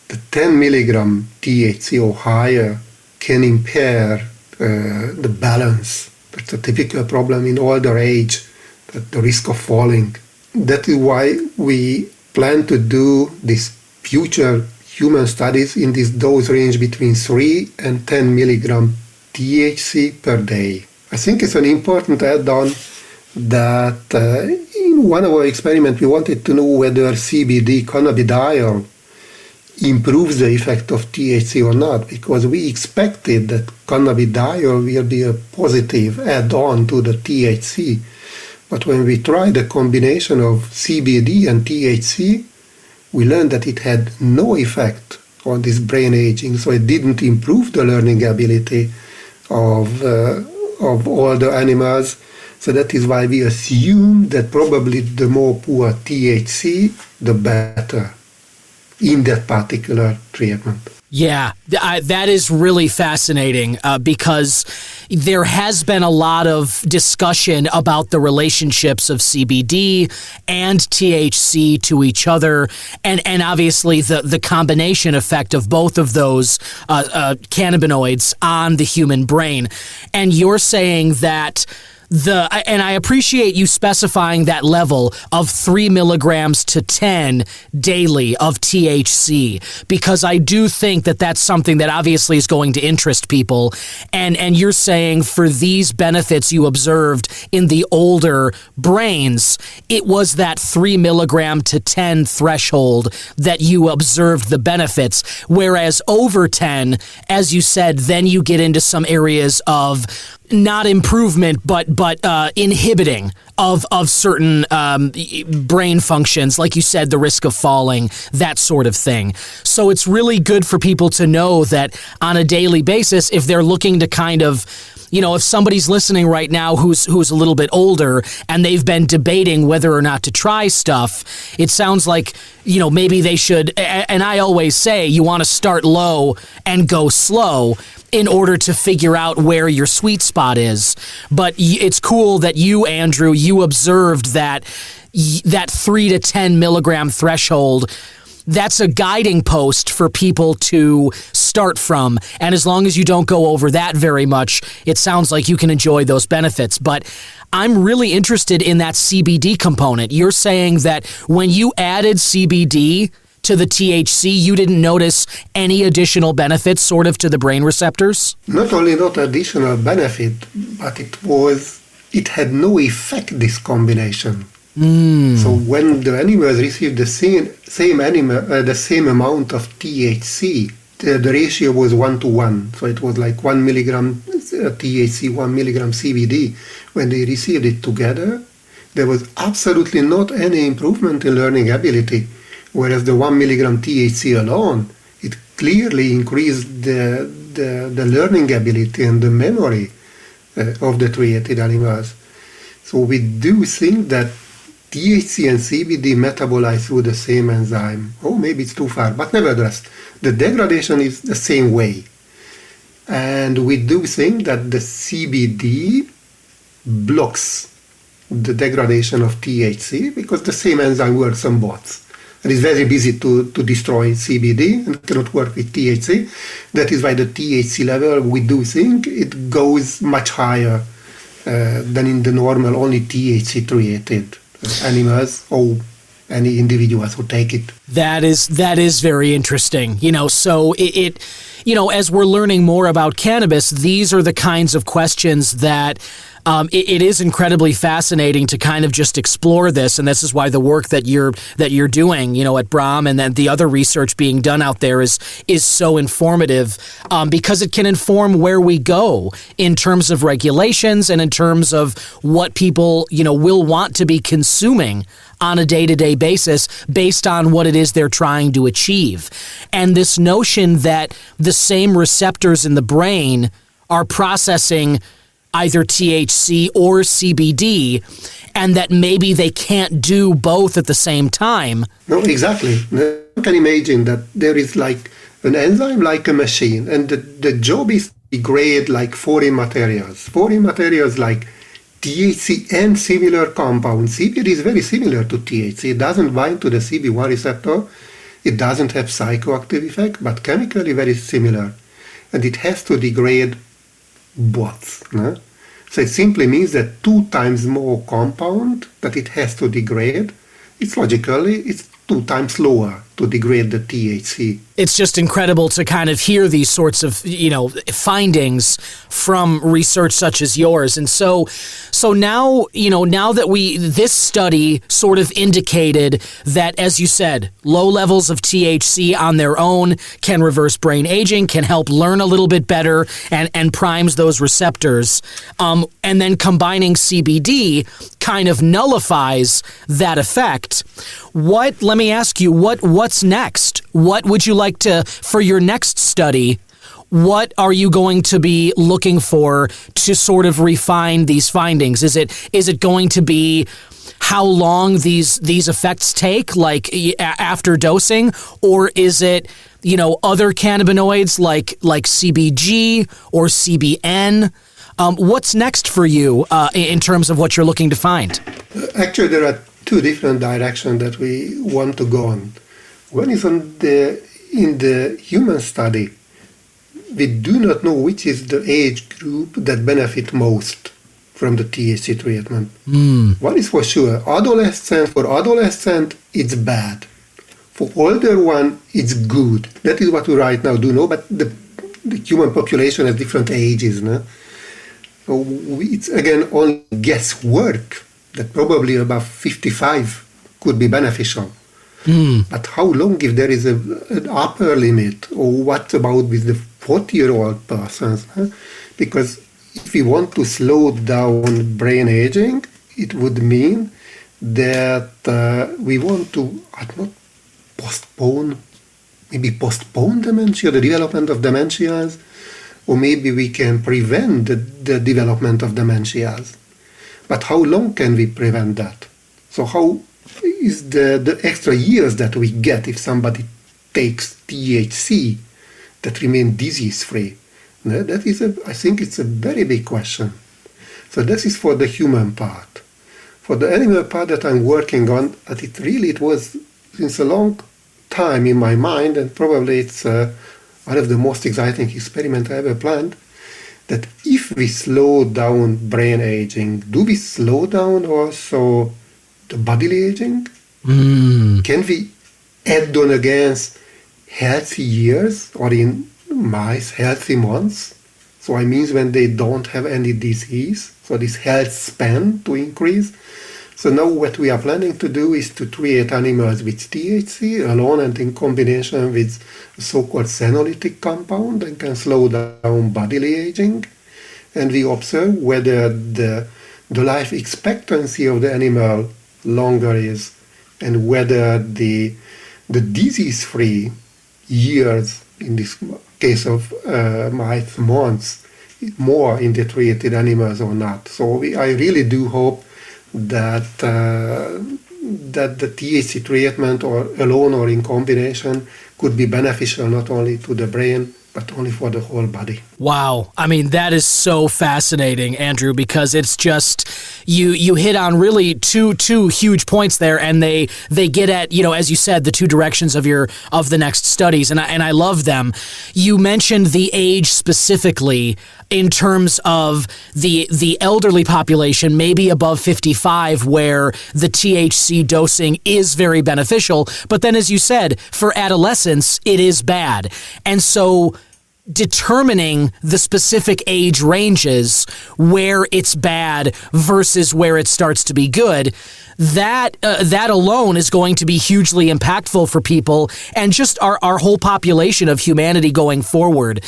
the 10 milligram THC or higher can impair the balance. That's a typical problem in older age, that the risk of falling. That is why we plan to do these future human studies in this dose range between 3 and 10 milligram THC per day. I think it's an important add-on that in one of our experiments we wanted to know whether CBD, cannabidiol, improves the effect of THC or not, because we expected that cannabidiol will be a positive add-on to the THC. But when we tried a combination of CBD and THC, we learned that it had no effect on this brain aging, so it didn't improve the learning ability of older animals. So that is why we assume that probably the more poor THC, the better in that particular treatment. Yeah, that is really fascinating because there has been a lot of discussion about the relationships of CBD and THC to each other, and obviously the combination effect of both of those cannabinoids on the human brain. And you're saying that and I appreciate you specifying that level of 3 milligrams to 10 daily of THC, because I do think that that's something that obviously is going to interest people. And you're saying for these benefits you observed in the older brains, it was that 3 milligram to 10 threshold that you observed the benefits. Whereas over 10, as you said, then you get into some areas of not improvement, but inhibiting of certain brain functions, like you said, the risk of falling, that sort of thing. So it's really good for people to know that on a daily basis, if they're looking to kind of, if somebody's listening right now who's a little bit older and they've been debating whether or not to try stuff, it sounds like, maybe they should, and I always say you want to start low and go slow in order to figure out where your sweet spot is. But it's cool that you, Andrew, you observed that 3 to 10 milligram threshold. That's a guiding post for people to start from. And as long as you don't go over that very much, it sounds like you can enjoy those benefits. But I'm really interested in that CBD component. You're saying that when you added CBD to the THC, you didn't notice any additional benefits sort of to the brain receptors? Not only not additional benefit, but it had no effect, this combination. So when the animals received the same amount of THC, the ratio was 1-to-1. So it was like 1 milligram THC, 1 milligram CBD. When they received it together, there was absolutely not any improvement in learning ability. Whereas the 1 milligram THC alone, it clearly increased the learning ability and the memory of the treated animals. So we do think that THC and CBD metabolize through the same enzyme. Oh, maybe it's too far, but nevertheless, the degradation is the same way. And we do think that the CBD blocks the degradation of THC because the same enzyme works on both. And it's very busy to destroy CBD and cannot work with THC. That is why the THC level, we do think it goes much higher than in the normal only THC treated animals or any individuals who take it. That is very interesting. So it as we're learning more about cannabis, these are the kinds of questions that it is incredibly fascinating to kind of just explore this, and this is why the work that you're doing, at Brahm, and then the other research being done out there is so informative, because it can inform where we go in terms of regulations and in terms of what people will want to be consuming on a day-to-day basis based on what it is they're trying to achieve. And this notion that the same receptors in the brain are processing either THC or CBD, and that maybe they can't do both at the same time. No, exactly. You can imagine that there is like an enzyme like a machine, and the job is to degrade like foreign materials. Foreign materials like THC and similar compounds. CBD is very similar to THC. It doesn't bind to the CB1 receptor. It doesn't have psychoactive effect, but chemically very similar. And it has to degrade both. No? So it simply means that 2 times more compound that it has to degrade, it's 2 times slower to degrade the THC. It's just incredible to kind of hear these sorts of, findings from research such as yours. And so now, now that this study sort of indicated that, as you said, low levels of THC on their own can reverse brain aging, can help learn a little bit better and primes those receptors. And then combining CBD kind of nullifies that effect. Let me ask you, what's next? What would you like for your next study? What are you going to be looking for to sort of refine these findings? Is it going to be how long these effects take, like after dosing, or is it other cannabinoids like CBG or CBN? What's next for you in terms of what you're looking to find? Actually, there are 2 different directions that we want to go on. One is in the human study. We do not know which is the age group that benefit most from the THC treatment. One is for sure, for adolescent, it's bad. For older one, it's good. That is what we right now do know, but the human population has different ages. No? So it's again only guesswork that probably above 55 could be beneficial. But how long if there is an upper limit? Or what about with the 40-year-old persons? Huh? Because if we want to slow down brain aging, it would mean that we want to not postpone dementia, the development of dementias, or maybe we can prevent the development of dementias. But how long can we prevent that? So how is the extra years that we get if somebody takes THC that remain disease-free? That is, I think it's a very big question. So this is for the human part. For the animal part that I'm working on, it was since a long time in my mind, and probably it's one of the most exciting experiments I ever planned, that if we slow down brain aging, do we slow down also the bodily aging? Can we add on against healthy years, or in mice, healthy months? So I mean when they don't have any disease, so this health span to increase. So now what we are planning to do is to treat animals with THC alone and in combination with a so-called senolytic compound and can slow down bodily aging. And we observe whether the life expectancy of the animal longer is, and whether the disease-free years, in this case of mice, months, more in the treated animals or not. So I really do hope that the THC treatment, or alone or in combination, could be beneficial not only to the brain, but only for the whole body. Wow. I mean, that is so fascinating, Andrew, because it's just, you hit on really two huge points there, and they get at, as you said, the two directions of the next studies, and I love them. You mentioned the age specifically in terms of the elderly population, maybe above 55, where the THC dosing is very beneficial, but then, as you said, for adolescents, it is bad. And so determining the specific age ranges where it's bad versus where it starts to be good, that alone is going to be hugely impactful for people and just our whole population of humanity going forward.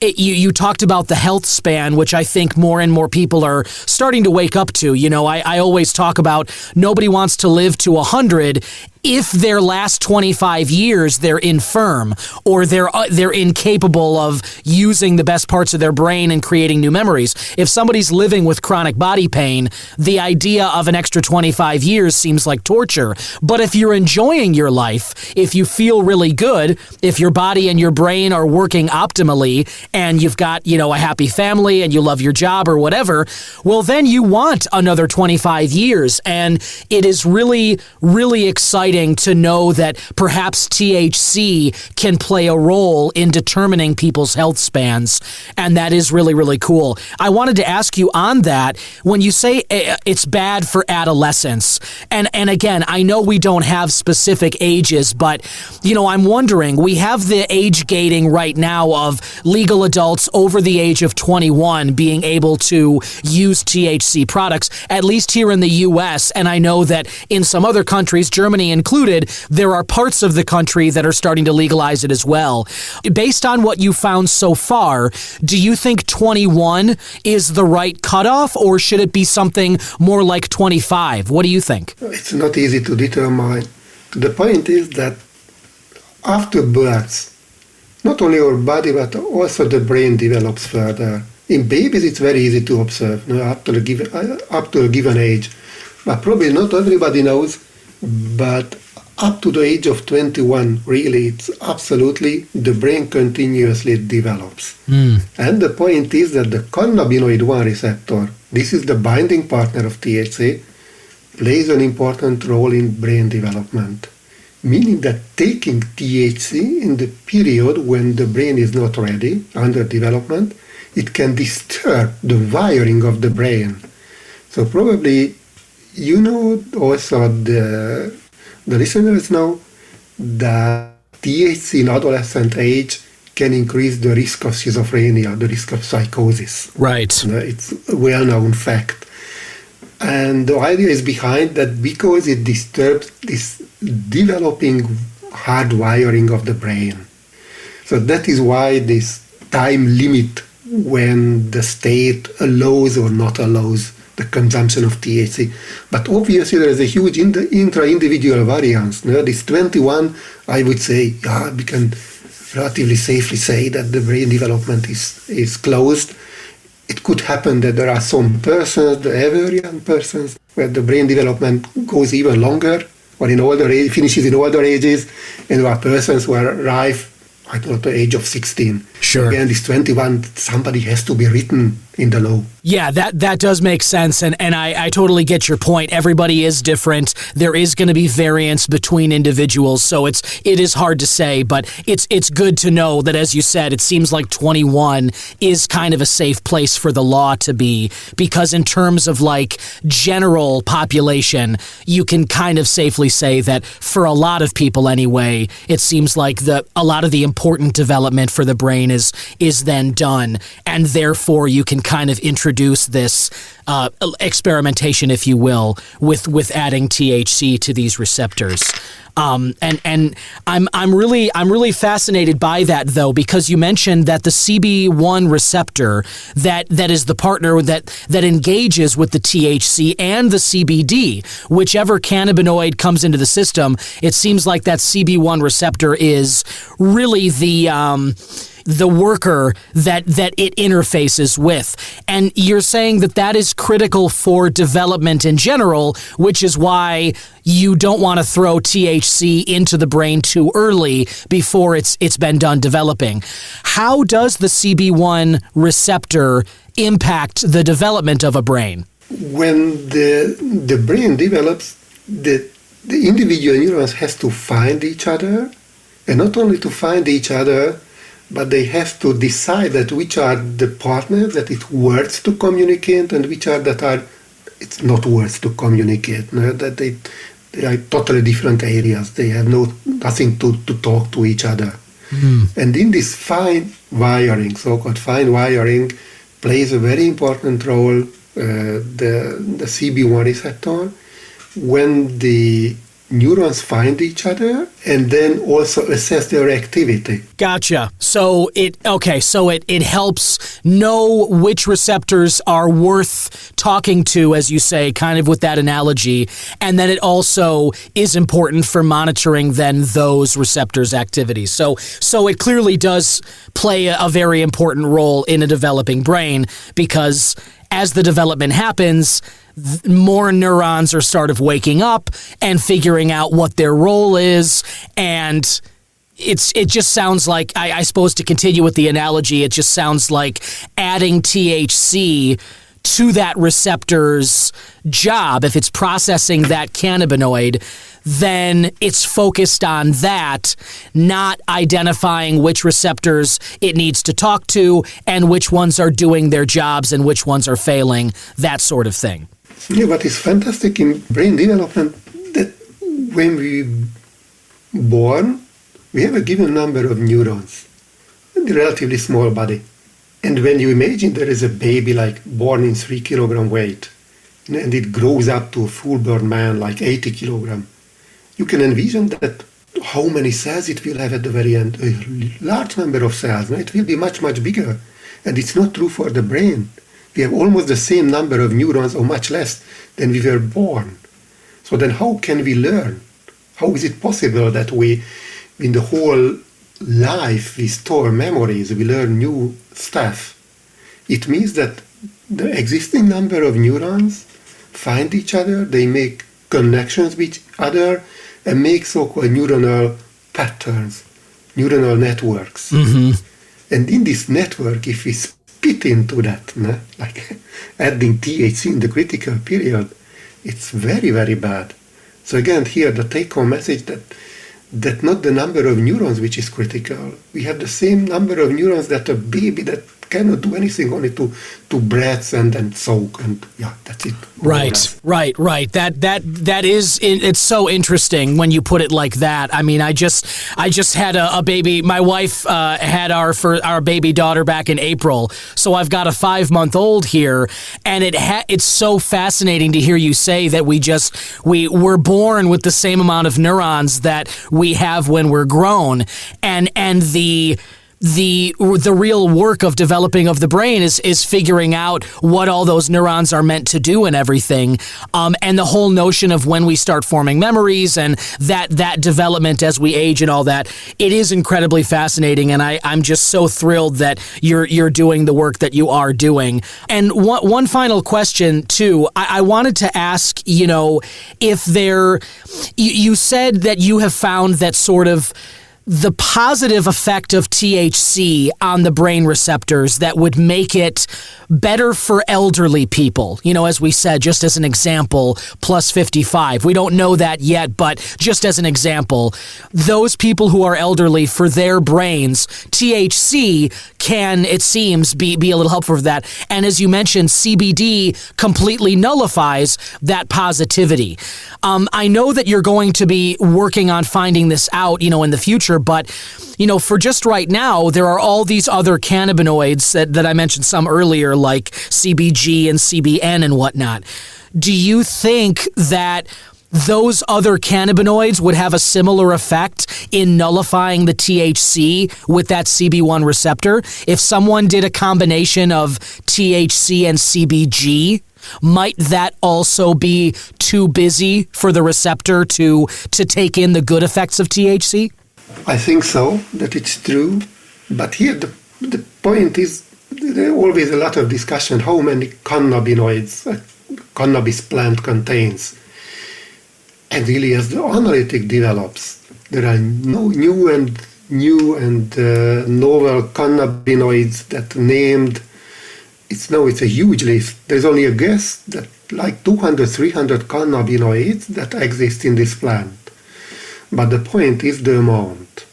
You talked about the health span, which I think more and more people are starting to wake up to. I always talk about nobody wants to live to 100 if their last 25 years they're infirm or they're incapable of using the best parts of their brain and creating new memories. If somebody's living with chronic body pain, the idea of an extra 25 years seems like torture. But if you're enjoying your life, if you feel really good, if your body and your brain are working optimally, and you've got, a happy family and you love your job or whatever, well, then you want another 25 years. And it is really, really exciting to know that perhaps THC can play a role in determining people's health spans. And that is really, really cool. I wanted to ask you on that, when you say it's bad for adolescents, and again, I know we don't have specific ages, but, I'm wondering, we have the age gating right now of legal adults over the age of 21 being able to use THC products, at least here in the U.S. And I know that in some other countries, Germany included, there are parts of the country that are starting to legalize it as well. Based on what you found so far, do you think 21 is the right cutoff, or should it be something more like 25? What do you think? It's not easy to determine. The point is that after birth, not only our body, but also the brain develops further. In babies, it's very easy to observe, up to a given age. But probably not everybody knows, but up to the age of 21, really, it's absolutely, the brain continuously develops. And the point is that the cannabinoid 1 receptor, this is the binding partner of THC, plays an important role in brain development. Meaning that taking THC in the period when the brain is not ready, under development, it can disturb the wiring of the brain. So probably you know also the listeners know that THC in adolescent age can increase the risk of schizophrenia, the risk of psychosis. Right. It's a well-known fact. And the idea is behind that because it disturbs this developing hardwiring of the brain. So that is why this time limit when the state allows or not allows the consumption of THC. But obviously there is a huge intra-individual variance. This 21, I would say, we can relatively safely say that the brain development is closed. It could happen that there are some persons, the very young persons, where the brain development goes even longer, or in older age, finishes in older ages, and there are persons who arrive at the age of 16. Sure. Again, this 21, somebody has to be written in the law. Yeah, that does make sense, and I totally get your point. Everybody is different. There is going to be variance between individuals, so it is hard to say, but it's good to know that, as you said, it seems like 21 is kind of a safe place for the law to be, because in terms of like general population, you can kind of safely say that for a lot of people anyway, it seems like a lot of the important development for the brain is then done, and therefore you can kind of introduce this experimentation, if you will, with adding THC to these receptors. And I'm really fascinated by that, though, because you mentioned that the CB1 receptor that is the partner that engages with the THC and the CBD, whichever cannabinoid comes into the system, it seems like that CB1 receptor is really the worker that it interfaces with. And you're saying that is critical for development in general, which is why you don't want to throw THC into the brain too early before it's been done developing. How does the CB1 receptor impact the development of a brain? When the brain develops, the individual neurons has to find each other, and not only to find each other, but they have to decide that which are the partners that it works to communicate and which are it's not works to communicate. That they are totally different areas. They have nothing to talk to each other. Mm. And in this fine wiring, so-called fine wiring, plays a very important role the CB1 receptor when the neurons find each other and then also assess their activity. Gotcha. So it helps know which receptors are worth talking to, as you say, kind of with that analogy, and then it also is important for monitoring then those receptors' activities. So it clearly does play a very important role in a developing brain, because as the development happens, more neurons are sort of waking up and figuring out what their role is, and it just sounds like, I suppose to continue with the analogy, it just sounds like adding THC to that receptor's job. If it's processing that cannabinoid, then it's focused on that, not identifying which receptors it needs to talk to and which ones are doing their jobs and which ones are failing, that sort of thing. Yeah, but it's fantastic in brain development that when we born, we have a given number of neurons in a relatively small body. And when you imagine there is a baby like born in 3 kilogram weight, and it grows up to a full-born man like 80 kilogram, you can envision that how many cells it will have at the very end. A large number of cells. It will be much, much bigger. And it's not true for the brain. We have almost the same number of neurons, or much less, than we were born. So then how can we learn? How is it possible that we, in the whole life, we store memories, we learn new stuff? It means that the existing number of neurons find each other, they make connections with each other, and make so-called neuronal patterns, neuronal networks. Mm-hmm. And in this network, if we spit into that, like adding THC in the critical period, it's very, very bad. So again, here the take-home message that not the number of neurons which is critical. We have the same number of neurons that a baby that cannot do anything, only to breath and then soak, and that's it. Right. That is, it's so interesting when you put it like that. I mean, I just had a baby. My wife had our baby daughter back in April, so I've got a 5-month-old here, and it's so fascinating to hear you say that we're born with the same amount of neurons that we have when we're grown, and the real work of developing of the brain is figuring out what all those neurons are meant to do and everything. And the whole notion of when we start forming memories and that development as we age and all that, it is incredibly fascinating. And I'm just so thrilled that you're doing the work that you are doing. And one final question too, I wanted to ask, if you said that you have found that sort of the positive effect of THC on the brain receptors that would make it better for elderly people, as we said, just as an example, plus 55. We don't know that yet, but just as an example, those people who are elderly, for their brains, THC can, it seems, be a little helpful for that. And as you mentioned, CBD completely nullifies that positivity. I know that you're going to be working on finding this out, in the future, but, for just right now, there are all these other cannabinoids that I mentioned some earlier, like CBG and CBN and whatnot. Do you think that those other cannabinoids would have a similar effect in nullifying the THC with that CB1 receptor? If someone did a combination of THC and CBG, might that also be too busy for the receptor to take in the good effects of THC? I think so, that it's true. But here the point is, there's always a lot of discussion how many cannabinoids a cannabis plant contains. And really, as the analytic develops, there are new and novel cannabinoids that named. It's a huge list. There's only a guess that like 200, 300 cannabinoids that exist in this plant. But the point is the amount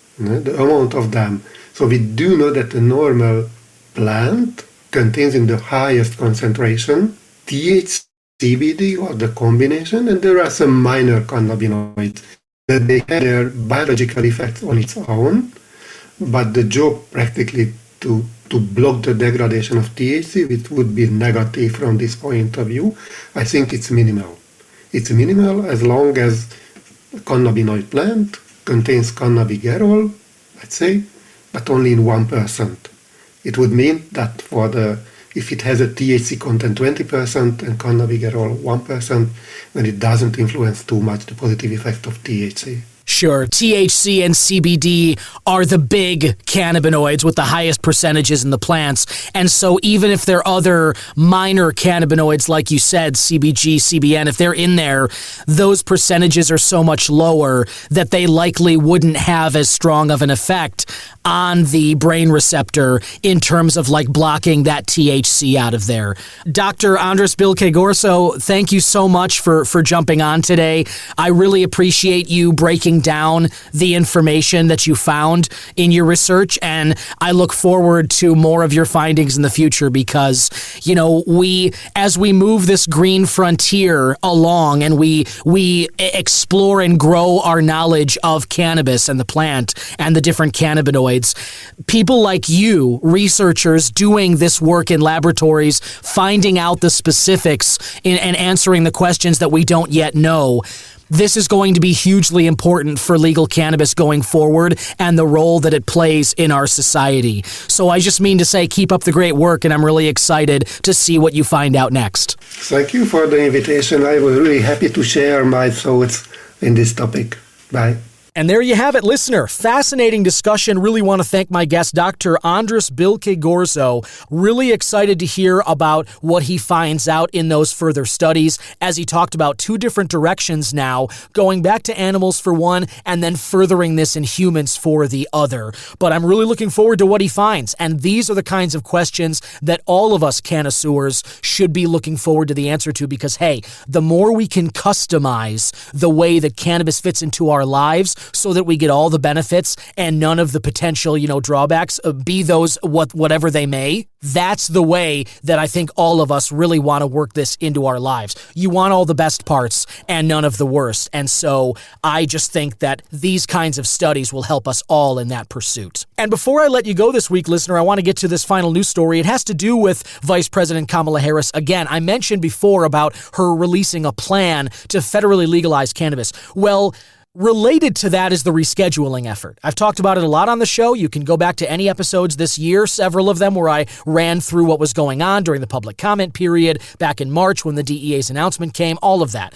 of them. So we do know that the normal plant contains in the highest concentration THC, CBD or the combination, and there are some minor cannabinoids that they have their biological effects on its own, but the job practically to block the degradation of THC, which would be negative from this point of view, I think it's minimal. It's minimal as long as a cannabinoid plant contains cannabigerol, let's say, but only in 1%. It would mean that if it has a THC content 20% and cannabigerol 1%, then it doesn't influence too much the positive effect of THC. Sure. THC and CBD are the big cannabinoids with the highest percentages in the plants. And so even if there are other minor cannabinoids, like you said, CBG, CBN, if they're in there, those percentages are so much lower that they likely wouldn't have as strong of an effect on the brain receptor in terms of like blocking that THC out of there. Dr. Andras Bilke-Gorso, thank you so much for jumping on today. I really appreciate you breaking down the information that you found in your research, and I look forward to more of your findings in the future because, as we move this green frontier along and we explore and grow our knowledge of cannabis and the plant and the different cannabinoids, people like you, researchers doing this work in laboratories, finding out the specifics and answering the questions that we don't yet know, this is going to be hugely important for legal cannabis going forward and the role that it plays in our society. So I just mean to say, keep up the great work, and I'm really excited to see what you find out next. Thank you for the invitation. I was really happy to share my thoughts in this topic. Bye. And there you have it, listener. Fascinating discussion. Really want to thank my guest, Dr. Andras Bilke-Gorso. Really excited to hear about what he finds out in those further studies, as he talked about two different directions now, going back to animals for one and then furthering this in humans for the other. But I'm really looking forward to what he finds. And these are the kinds of questions that all of us connoisseurs should be looking forward to the answer to, because, hey, the more we can customize the way that cannabis fits into our lives, so that we get all the benefits and none of the potential, drawbacks, be those whatever they may. That's the way that I think all of us really want to work this into our lives. You want all the best parts and none of the worst. And so I just think that these kinds of studies will help us all in that pursuit. And before I let you go this week, listener, I want to get to this final news story. It has to do with Vice President Kamala Harris. Again, I mentioned before about her releasing a plan to federally legalize cannabis. Well, related to that is the rescheduling effort. I've talked about it a lot on the show. You can go back to any episodes this year, several of them where I ran through what was going on during the public comment period back in March when the DEA's announcement came, all of that.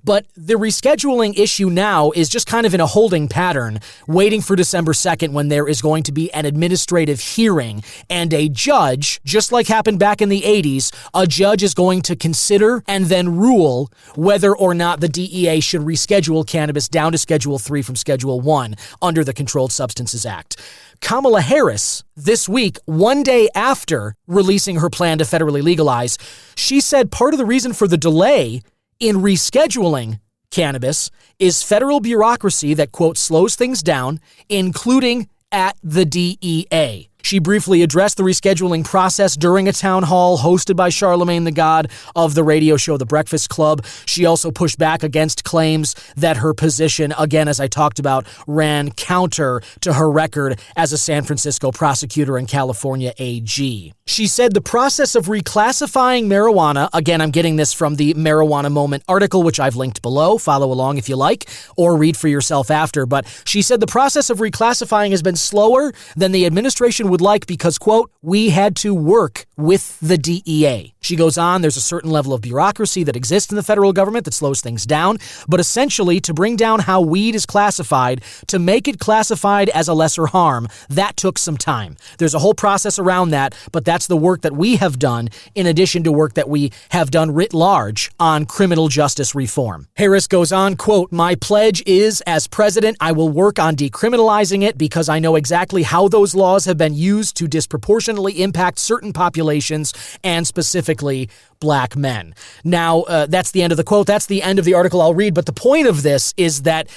But the rescheduling issue now is just kind of in a holding pattern, waiting for December 2nd when there is going to be an administrative hearing and a judge, just like happened back in the 80s, a judge is going to consider and then rule whether or not the DEA should reschedule cannabis down to Schedule 3 from Schedule 1 under the Controlled Substances Act. Kamala Harris, this week, one day after releasing her plan to federally legalize, she said part of the reason for the delay in rescheduling cannabis is federal bureaucracy that, quote, slows things down, including at the DEA. She briefly addressed the rescheduling process during a town hall hosted by Charlemagne the God of the radio show The Breakfast Club. She also pushed back against claims that her position, again, as I talked about, ran counter to her record as a San Francisco prosecutor and California AG. She said the process of reclassifying marijuana, again, I'm getting this from the Marijuana Moment article, which I've linked below. Follow along if you like, or read for yourself after. But she said the process of reclassifying has been slower than the administration would like because, quote, we had to work with the DEA. She goes on, there's a certain level of bureaucracy that exists in the federal government that slows things down, but essentially to bring down how weed is classified, to make it classified as a lesser harm, that took some time. There's a whole process around that, but that's the work that we have done in addition to work that we have done writ large on criminal justice reform. Harris goes on, quote, my pledge is, as president, I will work on decriminalizing it because I know exactly how those laws have been used to disproportionately impact certain populations and specifically black men. Now, that's the end of the quote. That's the end of the article I'll read. But the point of this is that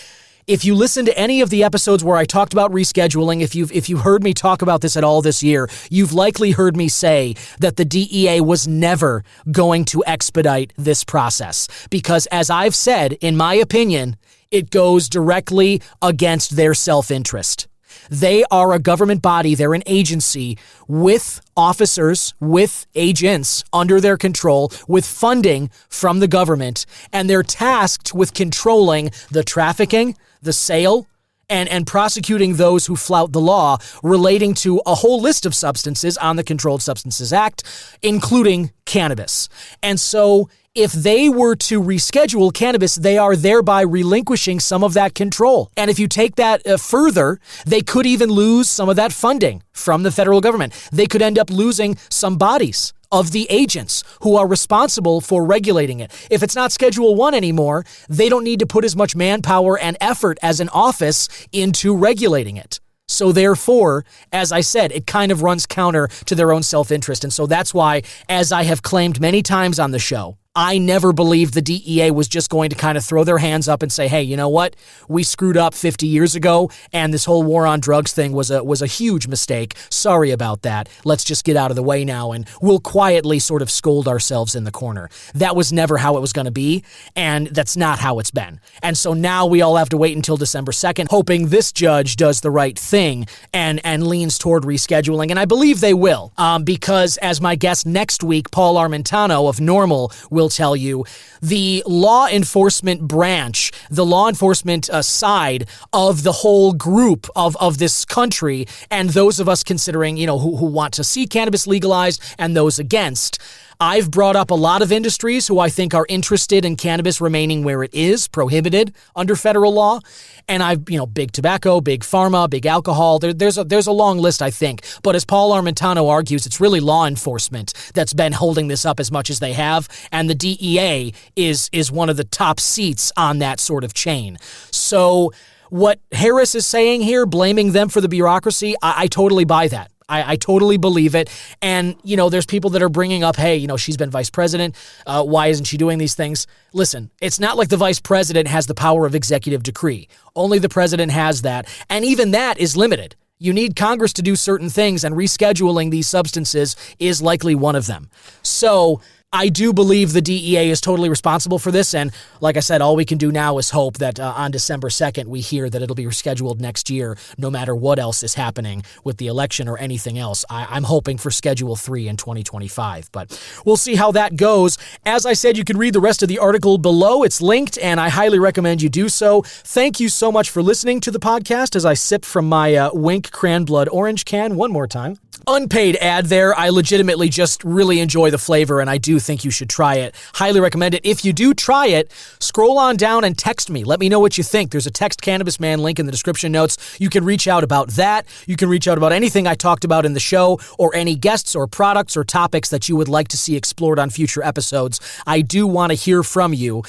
if you listen to any of the episodes where I talked about rescheduling, if you've heard me talk about this at all this year, you've likely heard me say that the DEA was never going to expedite this process. Because as I've said, in my opinion, it goes directly against their self-interest. They are a government body, they're an agency with officers, with agents under their control, with funding from the government, and they're tasked with controlling the trafficking, the sale, and prosecuting those who flout the law relating to a whole list of substances on the Controlled Substances Act, including cannabis. And so if they were to reschedule cannabis, they are thereby relinquishing some of that control. And if you take that further, they could even lose some of that funding from the federal government. They could end up losing some bodies of the agents who are responsible for regulating it. If it's not Schedule 1 anymore, they don't need to put as much manpower and effort as an office into regulating it. So therefore, as I said, it kind of runs counter to their own self-interest. And so that's why, as I have claimed many times on the show, I never believed the DEA was just going to kind of throw their hands up and say, hey, you know what? We screwed up 50 years ago, and this whole war on drugs thing was a huge mistake. Sorry about that. Let's just get out of the way now, and we'll quietly sort of scold ourselves in the corner. That was never how it was going to be, and that's not how it's been. And so now we all have to wait until December 2nd, hoping this judge does the right thing and leans toward rescheduling, and I believe they will, because as my guest next week, Paul Armentano of Normal, will tell you, the law enforcement branch, the law enforcement side of the whole group of this country, and those of us considering, who want to see cannabis legalized and those against. I've brought up a lot of industries who I think are interested in cannabis remaining where it is, prohibited under federal law. And I've, big tobacco, big pharma, big alcohol. There's a long list, I think. But as Paul Armentano argues, it's really law enforcement that's been holding this up as much as they have. And the DEA is one of the top seats on that sort of chain. So what Harris is saying here, blaming them for the bureaucracy, I totally buy that. I totally believe it. And, there's people that are bringing up, hey, she's been vice president. Why isn't she doing these things? Listen, it's not like the vice president has the power of executive decree. Only the president has that. And even that is limited. You need Congress to do certain things, and rescheduling these substances is likely one of them. So I do believe the DEA is totally responsible for this, and like I said, all we can do now is hope that on December 2nd we hear that it'll be rescheduled next year, no matter what else is happening with the election or anything else. I'm hoping for Schedule 3 in 2025, but we'll see how that goes. As I said, you can read the rest of the article below. It's linked, and I highly recommend you do so. Thank you so much for listening to the podcast as I sip from my Wink Cran Blood Orange can one more time. Unpaid ad there. I legitimately just really enjoy the flavor, and I do think you should try it. Highly recommend it. If you do try it, scroll on down and text me. Let me know what you think. There's a Text Cannabis Man link in the description notes. You can reach out about that. You can reach out about anything I talked about in the show, or any guests or products or topics that you would like to see explored on future episodes. I do want to hear from you.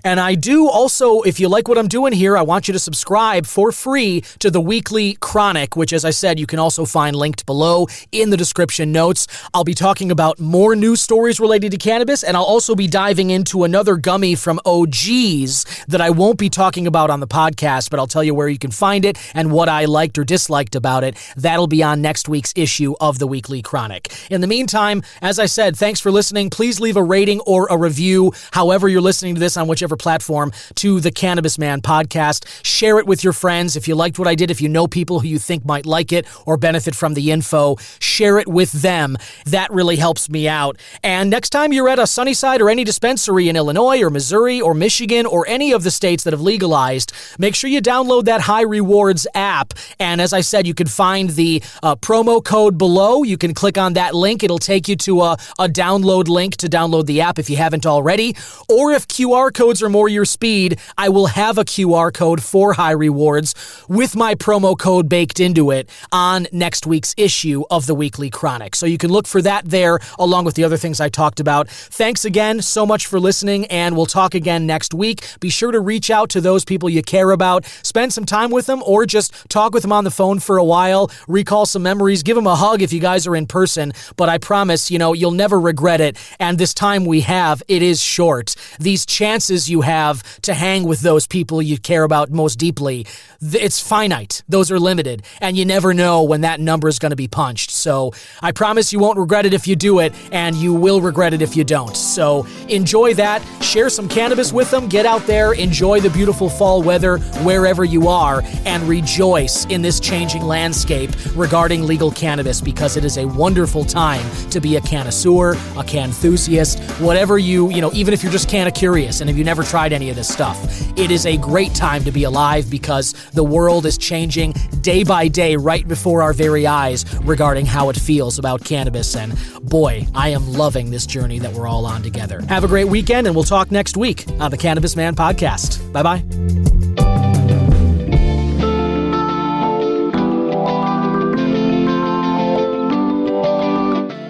And I do also, if you like what I'm doing here, I want you to subscribe for free to the Weekly Chronic, which, as I said, you can also find linked below in the description notes. I'll be talking about more news stories related to cannabis, and I'll also be diving into another gummy from OGs that I won't be talking about on the podcast, but I'll tell you where you can find it and what I liked or disliked about it. That'll be on next week's issue of the Weekly Chronic. In the meantime, as I said, thanks for listening. Please leave a rating or a review, however you're listening to this on whichever platform, to the Cannabis Man podcast. Share it with your friends. If you liked what I did, if you know people who you think might like it or benefit from the info, share it with them. That really helps me out. And next time you're at a Sunnyside or any dispensary in Illinois or Missouri or Michigan or any of the states that have legalized, make sure you download that High Rewards app. And as I said, you can find the promo code below. You can click on that link. It'll take you to a download link to download the app if you haven't already. Or if QR codes are more your speed, I will have a QR code for High Rewards with my promo code baked into it on next week's issue of the Weekly Chronic. So you can look for that there along with the other things I talked about. Thanks again so much for listening, and we'll talk again next week. Be sure to reach out to those people you care about. Spend some time with them, or just talk with them on the phone for a while. Recall some memories. Give them a hug if you guys are in person. But I promise, you'll never regret it. And this time we have, it is short. These chances you have to hang with those people you care about most deeply, it's finite. Those are limited, and you never know when that number is going to be punched. So I promise you won't regret it if you do it, and you will regret it if you don't. So enjoy that. Share some cannabis with them. Get out there. Enjoy the beautiful fall weather wherever you are, and rejoice in this changing landscape regarding legal cannabis, because it is a wonderful time to be a connoisseur, a can enthusiast, whatever even if you're just canna curious and if you never tried any of this stuff. It is a great time to be alive, because the world is changing day by day right before our very eyes regarding how it feels about cannabis. And boy, I am loving this journey that we're all on together. Have a great weekend, and we'll talk next week on the Cannabis Man podcast. Bye-bye.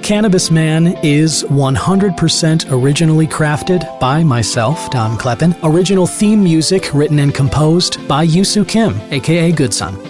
Cannabis Man is 100% originally crafted by myself, Don Kleppen. Original theme music written and composed by Yusu Kim, aka Goodson.